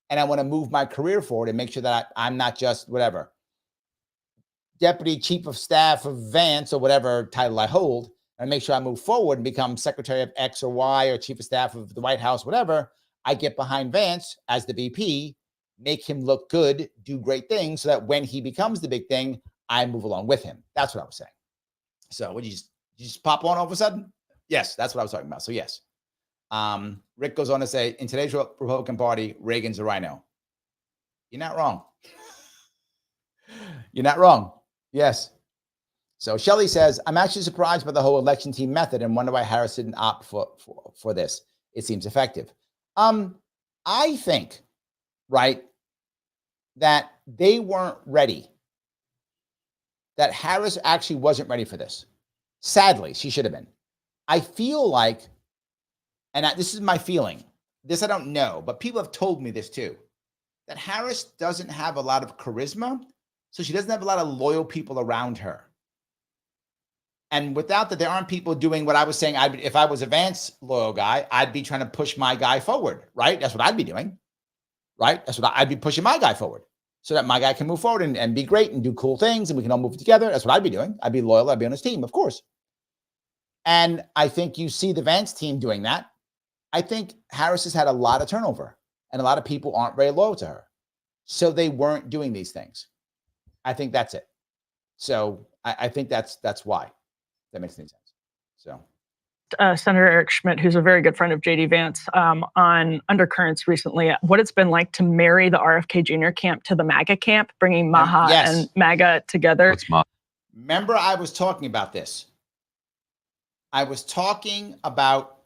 and I want to move my career forward and make sure that I'm not just whatever deputy chief of staff of Vance or whatever title I hold, and make sure I move forward and become secretary of X or Y or chief of staff of the White House, whatever. I get behind Vance as the VP, make him look good, do great things, so that when he becomes the big thing, I move along with him. That's what I was saying. So would you just pop on all of a sudden? Yes, that's what I was talking about. So yes. Rick goes on to say, in today's Republican Party, Reagan's a rhino. You're not wrong. You're not wrong. Yes. So Shelley says, I'm actually surprised by the whole election team method and wonder why Harris didn't opt for this. It seems effective. I think, right, that they weren't ready. That Harris actually wasn't ready for this. Sadly, she should have been. I feel like, and this is my feeling, this I don't know, but people have told me this too, that Harris doesn't have a lot of charisma, so she doesn't have a lot of loyal people around her. And without that, there aren't people doing what I was saying. If I was a Vance loyal guy, I'd be trying to push my guy forward, right? That's what I'd be doing, right? That's what I'd be pushing my guy forward so that my guy can move forward and be great and do cool things and we can all move together. That's what I'd be doing. I'd be loyal. I'd be on his team, of course. And I think you see the Vance team doing that. I think Harris has had a lot of turnover and a lot of people aren't very loyal to her. So they weren't doing these things. I think that's it. So I think that's why. If that makes any sense. So Senator Eric Schmidt, who's a very good friend of JD Vance, on Undercurrents recently, what it's been like to marry the RFK Jr. camp to the MAGA camp, bringing Maha and MAGA together. What's Maha? Remember, I was talking about this. I was talking about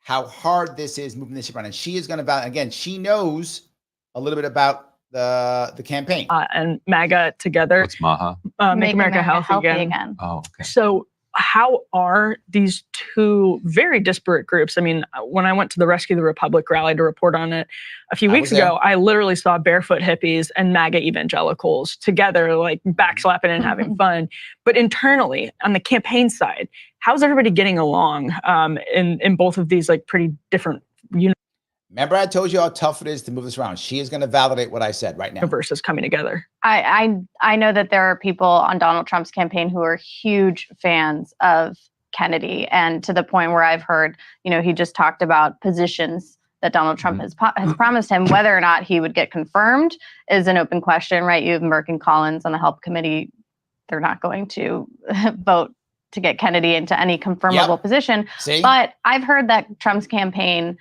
how hard this is moving this around. And she is going to, again, she knows a little bit about the campaign. And MAGA together. What's Maha? Make America healthy again. Oh, okay. So how are these two very disparate groups? I mean, when I went to the Rescue the Republic rally to report on it a few weeks ago, I literally saw barefoot hippies and MAGA evangelicals together, like backslapping and having fun. But internally, on the campaign side, how's everybody getting along in both of these like pretty different units? Remember, I told you how tough it is to move this around. She is going to validate what I said right now. Versus coming together. I know that there are people on Donald Trump's campaign who are huge fans of Kennedy, and to the point where I've heard, he just talked about positions that Donald Trump has promised him. Whether or not he would get confirmed is an open question, right? You have Merck and Collins on the Help Committee. They're not going to vote to get Kennedy into any confirmable position. See? But I've heard that Trump's campaign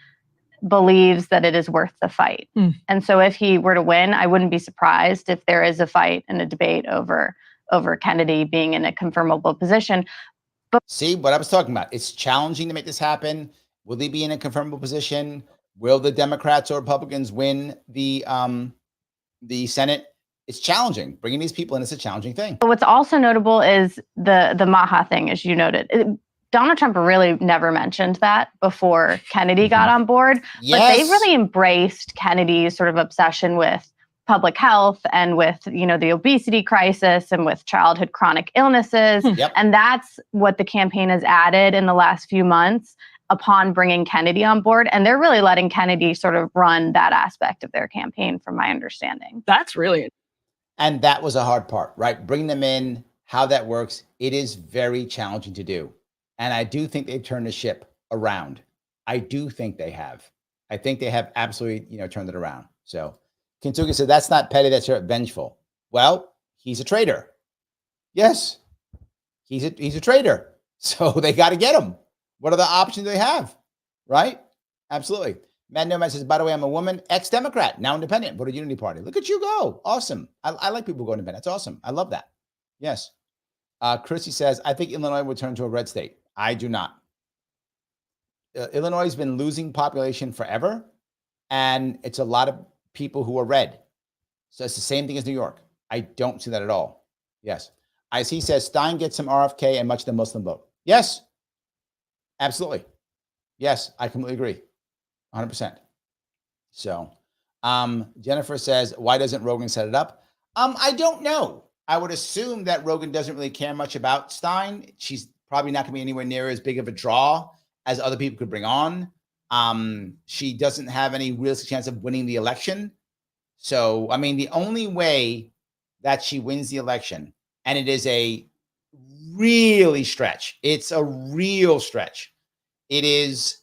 believes that it is worth the fight. And so if he were to win, I wouldn't be surprised if there is a fight and a debate over Kennedy being in a confirmable position. But see what I was talking about? It's challenging to make this happen. Will he be in a confirmable position? Will the Democrats or Republicans win the Senate? It's challenging. Bringing these people in is a challenging thing. But what's also notable is the Maha thing, as you noted. Donald Trump really never mentioned that before Kennedy got on board. Yes. But they really embraced Kennedy's sort of obsession with public health and with, the obesity crisis and with childhood chronic illnesses. And that's what the campaign has added in the last few months upon bringing Kennedy on board. And they're really letting Kennedy sort of run that aspect of their campaign, from my understanding. That's really. And that was a hard part, right? Bring them in, how that works. It is very challenging to do. And I do think they've turned the ship around. I do think they have. I think they have absolutely, turned it around. So Kentucky said, that's not petty, that's vengeful. Well, he's a traitor. Yes, he's a traitor. So they got to get him. What are the options they have? Right? Absolutely. Matt Nomad says, by the way, I'm a woman, ex-Democrat, now independent, voted Unity Party. Look at you go. Awesome. I like people who go independent. That's awesome. I love that. Yes. Chrissy says, I think Illinois would turn to a red state. I do not. Illinois has been losing population forever, and it's a lot of people who are red. So it's the same thing as New York. I don't see that at all. Yes. IC says, Stein gets some RFK and much of the Muslim vote. Yes. Absolutely. Yes, I completely agree. 100%. So Jennifer says, why doesn't Rogan set it up? I don't know. I would assume that Rogan doesn't really care much about Stein. She's probably not going to be anywhere near as big of a draw as other people could bring on. She doesn't have any realistic chance of winning the election. So, I mean, the only way that she wins the election, and it is a really stretch. It's a real stretch. It is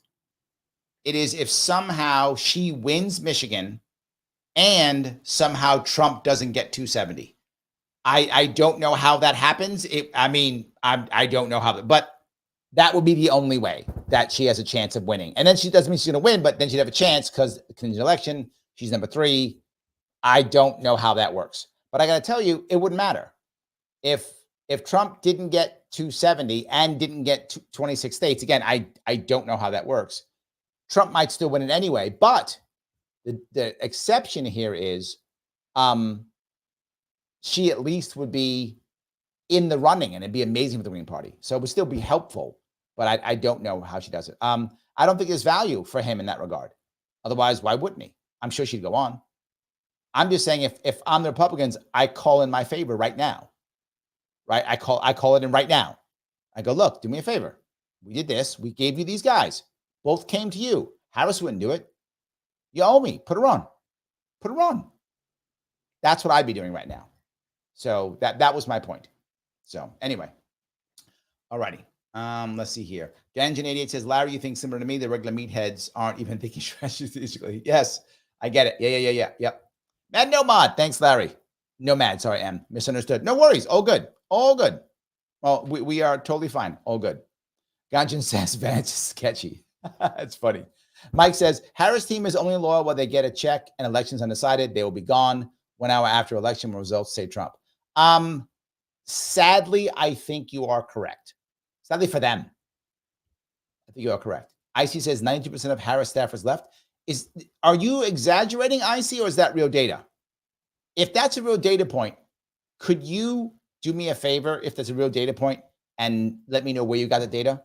if somehow she wins Michigan and somehow Trump doesn't get 270. I don't know how that happens. I don't know how, but that would be the only way that she has a chance of winning. And then she doesn't mean she's going to win, but then she'd have a chance because the election, she's number 3. I don't know how that works, but I got to tell you, it wouldn't matter if Trump didn't get 270 and didn't get 26 states. Again, I don't know how that works. Trump might still win it anyway, but the exception here is she at least would be in the running, and it'd be amazing for the Green Party. So it would still be helpful, but I don't know how she does it. I don't think there's value for him in that regard. Otherwise, why wouldn't he? I'm sure she'd go on. I'm just saying if I'm the Republicans, I call in my favor right now. Right? I call it in right now. I go, look, do me a favor. We did this. We gave you these guys. Both came to you. Harris wouldn't do it. You owe me. Put her on. Put her on. That's what I'd be doing right now. So that was my point. So anyway. All righty. Let's see here. Ganjan88 says, Larry, you think similar to me, the regular meatheads aren't even thinking strategically. Yes, I get it. Yeah. Yep. Mad Nomad. Thanks, Larry. Nomad. Sorry, M. Misunderstood. No worries. All good. All good. Well, we are totally fine. All good. Ganjan says, Vance is sketchy. That's funny. Mike says, Harris team is only loyal while they get a check and elections undecided. They will be gone 1 hour after election when results say Trump. Sadly, I think you are correct. Sadly for them, I think you are correct. IC says 92% of Harris staffers left. Are you exaggerating, IC, or is that real data? If that's a real data point, could you do me a favor if that's a real data point and let me know where you got the data?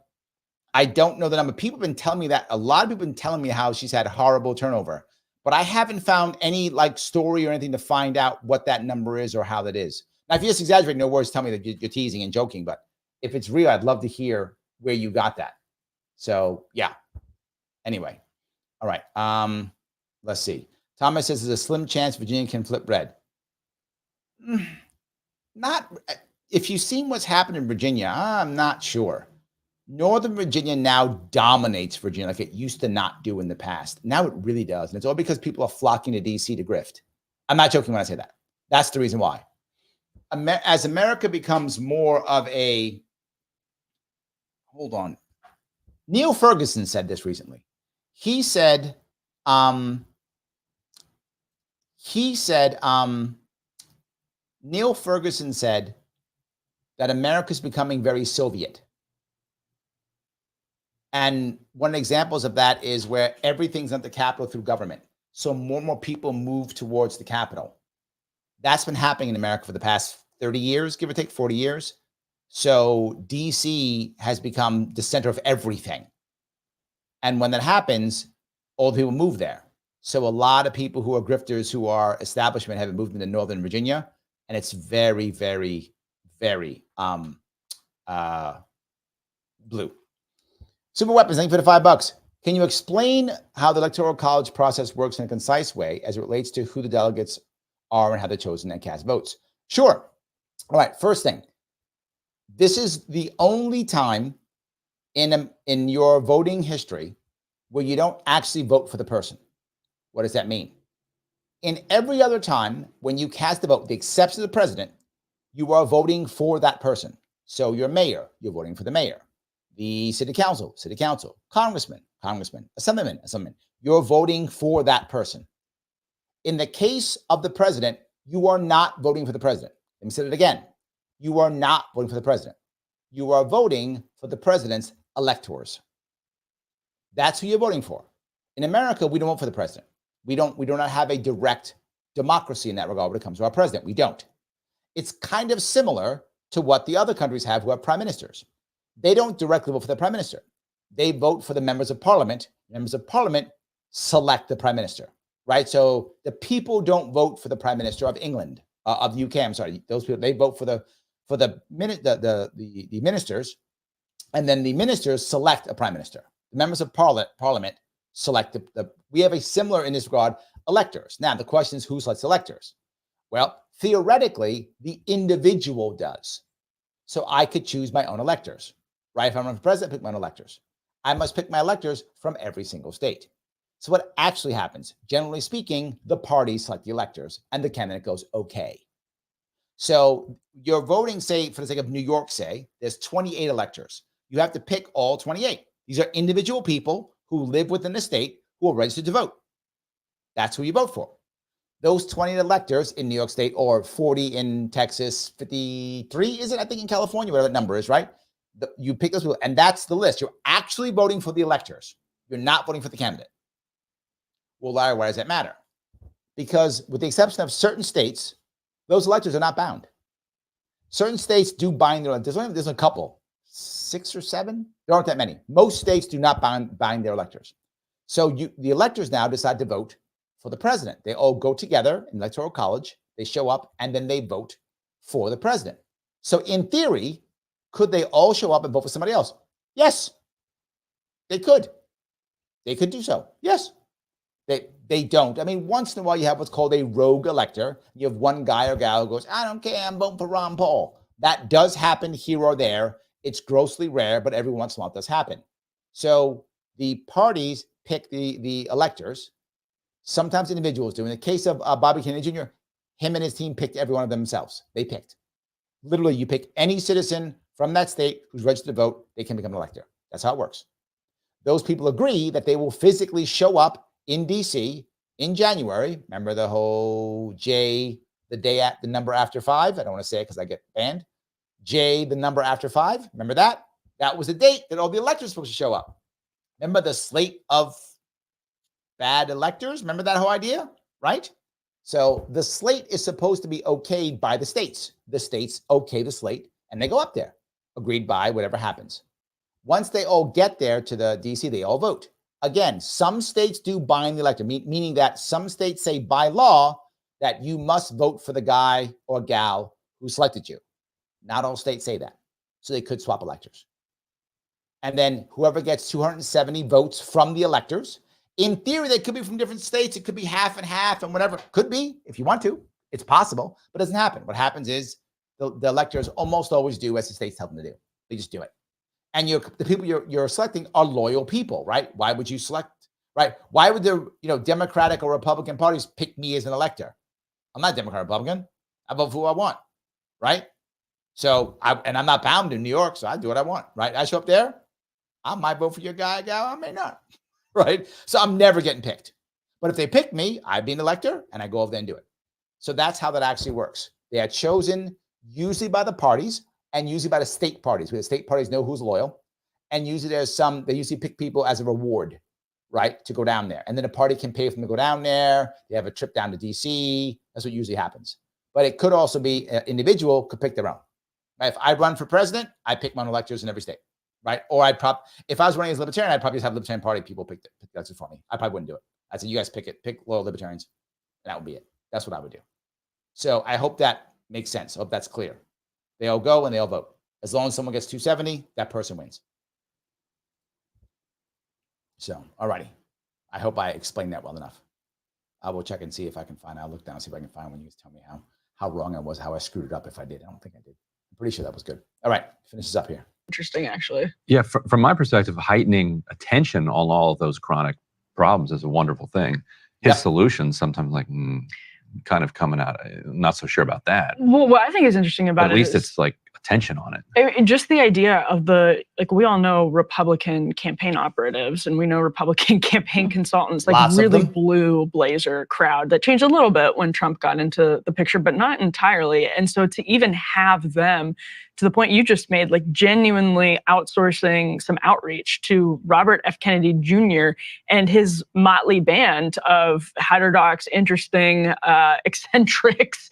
I don't know the number. People have been telling me that. A lot of people have been telling me how she's had horrible turnover, but I haven't found any story or anything to find out what that number is or how that is. Now, if you just exaggerate, no worries, tell me that you're teasing and joking, but if it's real, I'd love to hear where you got that. So yeah. Anyway. All right. Let's see. Thomas says there's a slim chance Virginia can flip red. Not if you've seen what's happened in Virginia, I'm not sure. Northern Virginia now dominates Virginia like it used to not do in the past. Now it really does. And it's all because people are flocking to DC to grift. I'm not joking when I say that. That's the reason why. As America becomes more of a, hold on. Neil Ferguson said this recently. He said, Neil Ferguson said that America's becoming very Soviet. And one of the examples of that is where everything's at the Capitol through government. So more and more people move towards the Capitol. That's been happening in America for the past 30 years, give or take 40 years. So DC has become the center of everything. And when that happens, all the people move there. So a lot of people who are grifters, who are establishment, have moved into Northern Virginia. And it's very, very, very blue. Super Weapons, thank you for the $5. Can you explain how the Electoral College process works in a concise way as it relates to who the delegates are and how they're chosen and cast votes? Sure. All right, first thing. This is the only time in your voting history where you don't actually vote for the person. What does that mean? In every other time, when you cast a vote, with the exception of the president, you are voting for that person. So your mayor, you're voting for the mayor. The city council, congressman, assemblyman. You're voting for that person. In the case of the president, you are not voting for the president. Let me say it again. You are not voting for the president. You are voting for the president's electors. That's who you're voting for. In America, we don't vote for the president. We do not have a direct democracy in that regard when it comes to our president. We don't. It's kind of similar to what the other countries have who have prime ministers. They don't directly vote for the prime minister. They vote for the members of parliament. Members of parliament select the prime minister, right? So the people don't vote for the prime minister of England, of the UK. I'm sorry, those people, they vote for the ministers, and then the ministers select a prime minister. The members of parliament select we have a similar in this regard electors. Now, the question is, who selects electors? Well, theoretically, the individual does. So I could choose my own electors, right? If I'm running for president, I pick my own electors. I must pick my electors from every single state. So what actually happens, generally speaking, the parties select the electors and the candidate goes, okay. So you're voting, say, for the sake of New York, say, there's 28 electors. You have to pick all 28. These are individual people who live within the state who are registered to vote. That's who you vote for. Those 28 electors in New York State, or 40 in Texas, 53, is it? I think in California, whatever that number is, right? You pick those people, and that's the list. You're actually voting for the electors. You're not voting for the candidate. Well, Larry, why does that matter? Because with the exception of certain states, those electors are not bound. Certain states do bind their electors. There's a couple, 6 or 7. There aren't that many. Most states do not bind their electors. So the electors now decide to vote for the president. They all go together in Electoral College. They show up, and then they vote for the president. So in theory, could they all show up and vote for somebody else? Yes, they could. They could do so. Yes. They don't. I mean, once in a while, you have what's called a rogue elector. You have one guy or gal who goes, I don't care, I'm voting for Ron Paul. That does happen here or there. It's grossly rare, but every once in a while it does happen. So the parties pick the electors. Sometimes individuals do. In the case of Bobby Kennedy Jr., him and his team picked every one of them themselves. They picked. Literally, you pick any citizen from that state who's registered to vote, they can become an elector. That's how it works. Those people agree that they will physically show up in DC in January. Remember the whole J, the day at the number after 5? I don't want to say it because I get banned. J, the number after 5. Remember that? That was the date that all the electors were supposed to show up. Remember the slate of bad electors? Remember that whole idea, right? So the slate is supposed to be okayed by the states. The states okay the slate, and they go up there, agreed by whatever happens. Once they all get there to the DC, they all vote. Again, some states do bind the elector, meaning that some states say by law that you must vote for the guy or gal who selected you. Not all states say that. So they could swap electors. And then whoever gets 270 votes from the electors, in theory, they could be from different states. It could be half and half and whatever. Could be, if you want to. It's possible, but it doesn't happen. What happens is the electors almost always do as the states tell them to do. They just do it. And the people you're selecting are loyal people, right? Why would you select, right? Why would the Democratic or Republican parties pick me as an elector? I'm not Democrat or Republican. I vote for who I want, right? So I'm not bound in New York, so I do what I want, right? I show up there, I might vote for your guy, gal, I may not, right? So I'm never getting picked. But if they pick me, I'd be an elector, and I go over there and do it. So that's how that actually works. They are chosen usually by the parties, and usually by the state parties, where the state parties know who's loyal. And usually they usually pick people as a reward, right, to go down there. And then a party can pay for them to go down there. They have a trip down to DC. That's what usually happens. But it could also be an individual could pick their own. Right? If I run for president, I pick my own electors in every state, right? Or if I was running as Libertarian, I'd probably just have Libertarian Party people pick the electors for me. I probably wouldn't do it. I'd say, you guys pick it, pick loyal Libertarians. And that would be it. That's what I would do. So I hope that makes sense. I hope that's clear. They all go and they all vote. As long as someone gets 270, that person wins. So, all righty. I hope I explained that well enough. I will check and see if I can find. I'll look down and see if I can find one. You guys tell me how wrong I was, how I screwed it up if I did. I don't think I did. I'm pretty sure that was good. All right. Finish this up here. Interesting, actually. Yeah. From my perspective, heightening attention on all of those chronic problems is a wonderful thing. His solutions sometimes kind of coming out. I'm not so sure about that. Well, what I think is interesting about it, at least it's like attention on it. Just the idea of we all know Republican campaign operatives, and we know Republican campaign consultants, really blue blazer crowd that changed a little bit when Trump got into the picture, but not entirely. And so to even have them, to the point you just made, genuinely outsourcing some outreach to Robert F. Kennedy Jr. and his motley band of heterodox, interesting, eccentrics,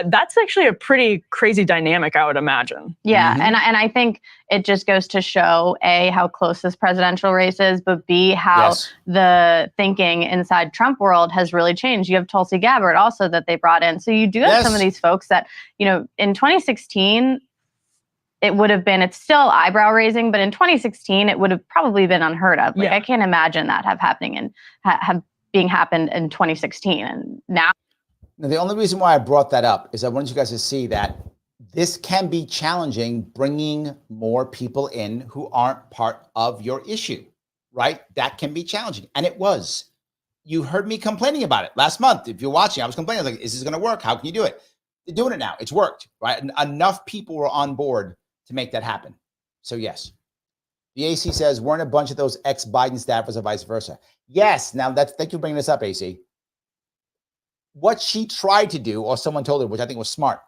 that's actually a pretty crazy dynamic, I would imagine. Yeah, and I think it just goes to show, A, how close this presidential race is, but B, how the thinking inside Trump world has really changed. You have Tulsi Gabbard also that they brought in. So you do have some of these folks that, in 2016, it would have been, it's still eyebrow raising, but in 2016, it would have probably been unheard of. I can't imagine that have happening and have being happened in 2016. And now the only reason why I brought that up is I want you guys to see that this can be challenging, bringing more people in who aren't part of your issue, right? That can be challenging. And it was. You heard me complaining about it last month. If you're watching, I was complaining, like, is this going to work? How can you do it? They're doing it now. It's worked, right? And enough people were on board to make that happen. So yes. The AC says, weren't a bunch of those ex-Biden staffers or vice versa? Yes. Now, thank you for bringing this up, AC. What she tried to do, or someone told her, which I think was smart,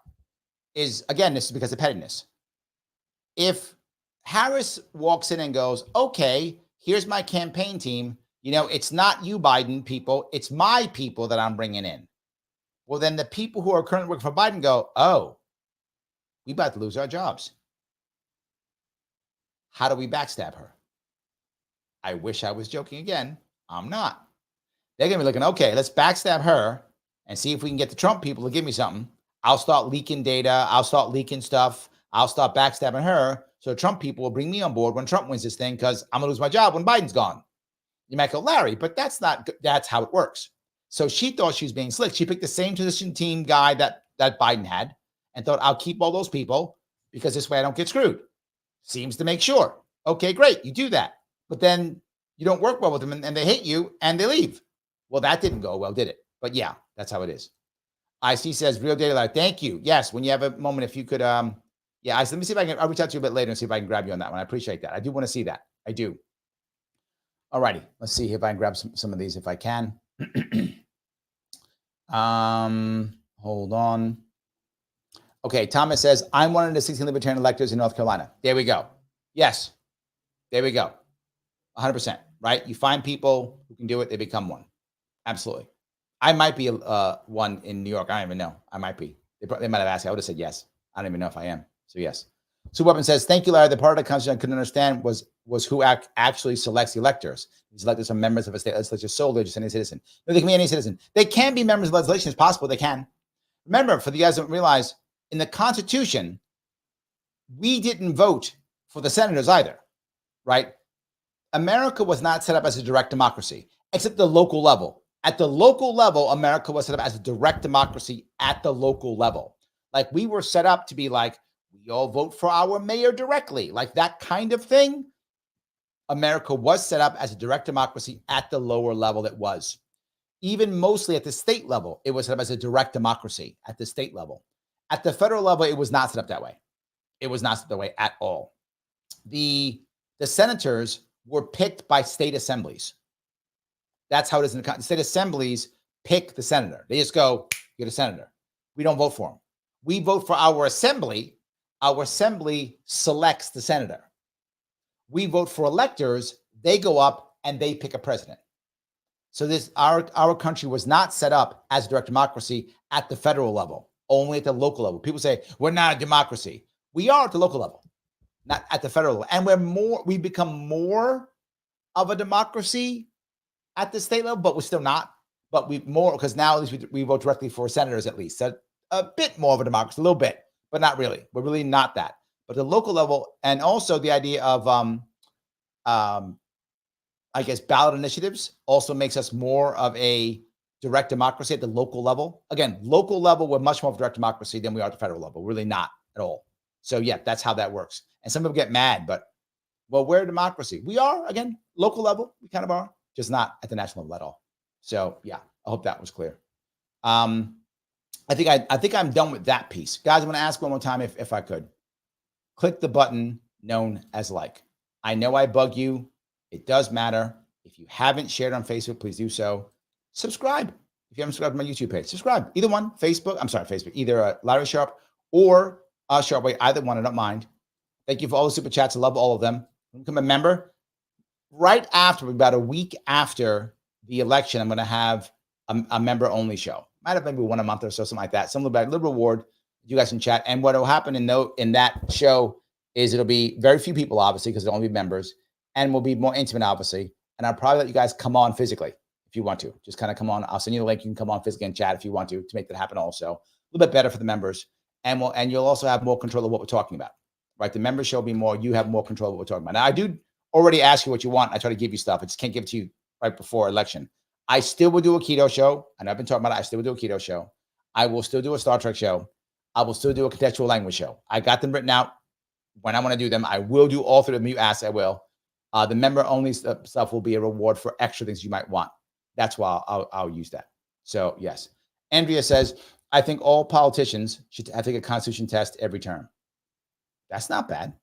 is, again, this is because of pettiness. If Harris walks in and goes, okay, here's my campaign team, it's not you, Biden people, it's my people that I'm bringing in. Well, then the people who are currently working for Biden go, oh, we about to lose our jobs. How do we backstab her? I wish I was joking again. I'm not. They're going to be looking, okay, let's backstab her and see if we can get the Trump people to give me something. I'll start leaking data. I'll start leaking stuff. I'll start backstabbing her. So Trump people will bring me on board when Trump wins this thing, because I'm going to lose my job when Biden's gone. You might go, Larry, but that's how it works. So she thought she was being slick. She picked the same transition team guy that Biden had and thought, I'll keep all those people because this way I don't get screwed. Seems to make sure. Okay, great. You do that. But then you don't work well with them and they hate you and they leave. Well, that didn't go well, did it? But yeah, that's how it is. IC says, real data live. Thank you. Yes, when you have a moment, if you could, let me see if I'll reach out to you a bit later and see if I can grab you on that one. I appreciate that. I do want to see that. I do. All righty. Let's see if I can grab some of these if I can. Hold on. Okay, Thomas says, I'm one of the 16 libertarian electors in North Carolina. There we go. Yes. There we go. 100%, right? You find people who can do it, they become one. Absolutely. I might be one in New York. I don't even know. I might be. They might have asked me. I would have said yes. I don't even know if I am. So yes. Sue Weapon says, thank you, Larry. The part of the Constitution I couldn't understand was who actually selects the electors. These electors are members of a state legislature solely, just any citizen. No, they can be any citizen. They can be members of legislation. It's possible they can. Remember, for the guys that don't realize, in the Constitution, we didn't vote for the senators either, right? America was not set up as a direct democracy, except the local level. At the local level, America was set up as a direct democracy at the local level. Like, we were set up to be like, we all vote for our mayor directly, like that kind of thing. America was set up as a direct democracy at the lower level. It was. Even mostly at the state level, it was set up as a direct democracy at the state level. At the federal level, it was not set up that way. It was not set up that way at all. The senators were picked by state assemblies. That's how it is in the state assemblies pick the senator. They just go, you're a senator. We don't vote for them. We vote for our assembly. Our assembly selects the senator. We vote for electors. They go up and they pick a president. So our country was not set up as a direct democracy at the federal level, only at the local level. People say we're not a democracy. We are at the local level, not at the federal level. And we become more of a democracy at the state level, but we're still not. But we more, because now at least we vote directly for senators, at least. So a bit more of a democracy, a little bit, but not really. We're really not that. But the local level, and also the idea of I guess ballot initiatives also makes us more of a direct democracy at the local level. Again, local level, we're much more of a direct democracy than we are at the federal level. We're really not at all. So yeah, that's how that works. And some people get mad, but well, we're a democracy. We are, again, local level. We kind of are, just not at the national level at all. So yeah, I hope that was clear. I think I'm done with that piece. Guys, I'm going to ask one more time if I could. Click the button known as like. I know I bug you. It does matter. If you haven't shared on Facebook, please do so. Subscribe. If you haven't subscribed to my YouTube page, subscribe. Either one, Facebook, either Larry Sharpe or Sharpe Way, either one, I don't mind. Thank you for all the super chats. I love all of them. Become a member. Right after, about a week after the election, I'm going to have a member-only show. Might have maybe one a month or so, something like that. Some little reward. You guys can chat. And what will happen in that show is it'll be very few people, obviously, because it'll only be members. And we'll be more intimate, obviously. And I'll probably let you guys come on physically if you want to. Just kind of come on. I'll send you the link. You can come on physically and chat if you want to make that happen also. A little bit better for the members. And you'll also have more control of what we're talking about. Right? The members show will be more. You have more control of what we're talking about. Now, I do already ask you what you want. I try to give you stuff. I just can't give it to you right before election. I still will do a keto show. And I've been talking about it. I still will do a keto show. I will still do a Star Trek show. I will still do a contextual language show. I got them written out when I want to do them. I will do all three of them. You asked, I will. The member only stuff will be a reward for extra things you might want. That's why I'll use that. So yes. Andrea says, I think all politicians should have to take a constitution test every term. That's not bad.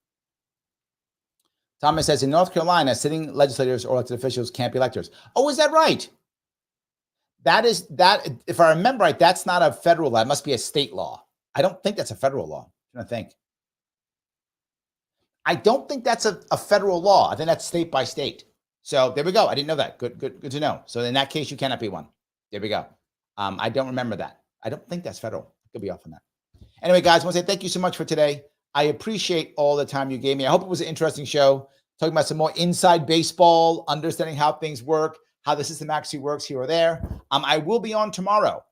Thomas says, in North Carolina, sitting legislators or elected officials can't be electors. Oh, is that right? That, if I remember right, that's not a federal law. It must be a state law. I don't think that's a federal law. I'm trying to think. I don't think that's a federal law. I think that's state by state. So there we go. I didn't know that. Good to know. So in that case, you cannot be one. There we go. I don't remember that. I don't think that's federal. I could be off on that. Anyway, guys, I want to say thank you so much for today. I appreciate all the time you gave me. I hope it was an interesting show, talking about some more inside baseball, understanding how things work, how the system actually works here or there. I will be on tomorrow.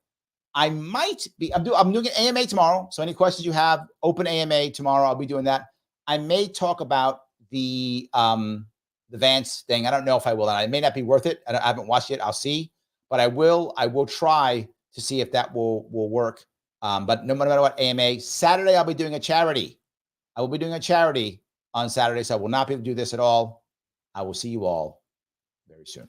I might be, I'm doing an AMA tomorrow. So any questions you have, open AMA tomorrow. I'll be doing that. I may talk about the Vance thing. I don't know if I will. And it may not be worth it. I haven't watched it. I'll see. But I will try to see if that will work. But no matter what, AMA, Saturday, I'll be doing a charity. I will be doing a charity on Saturday. So I will not be able to do this at all. I will see you all very soon.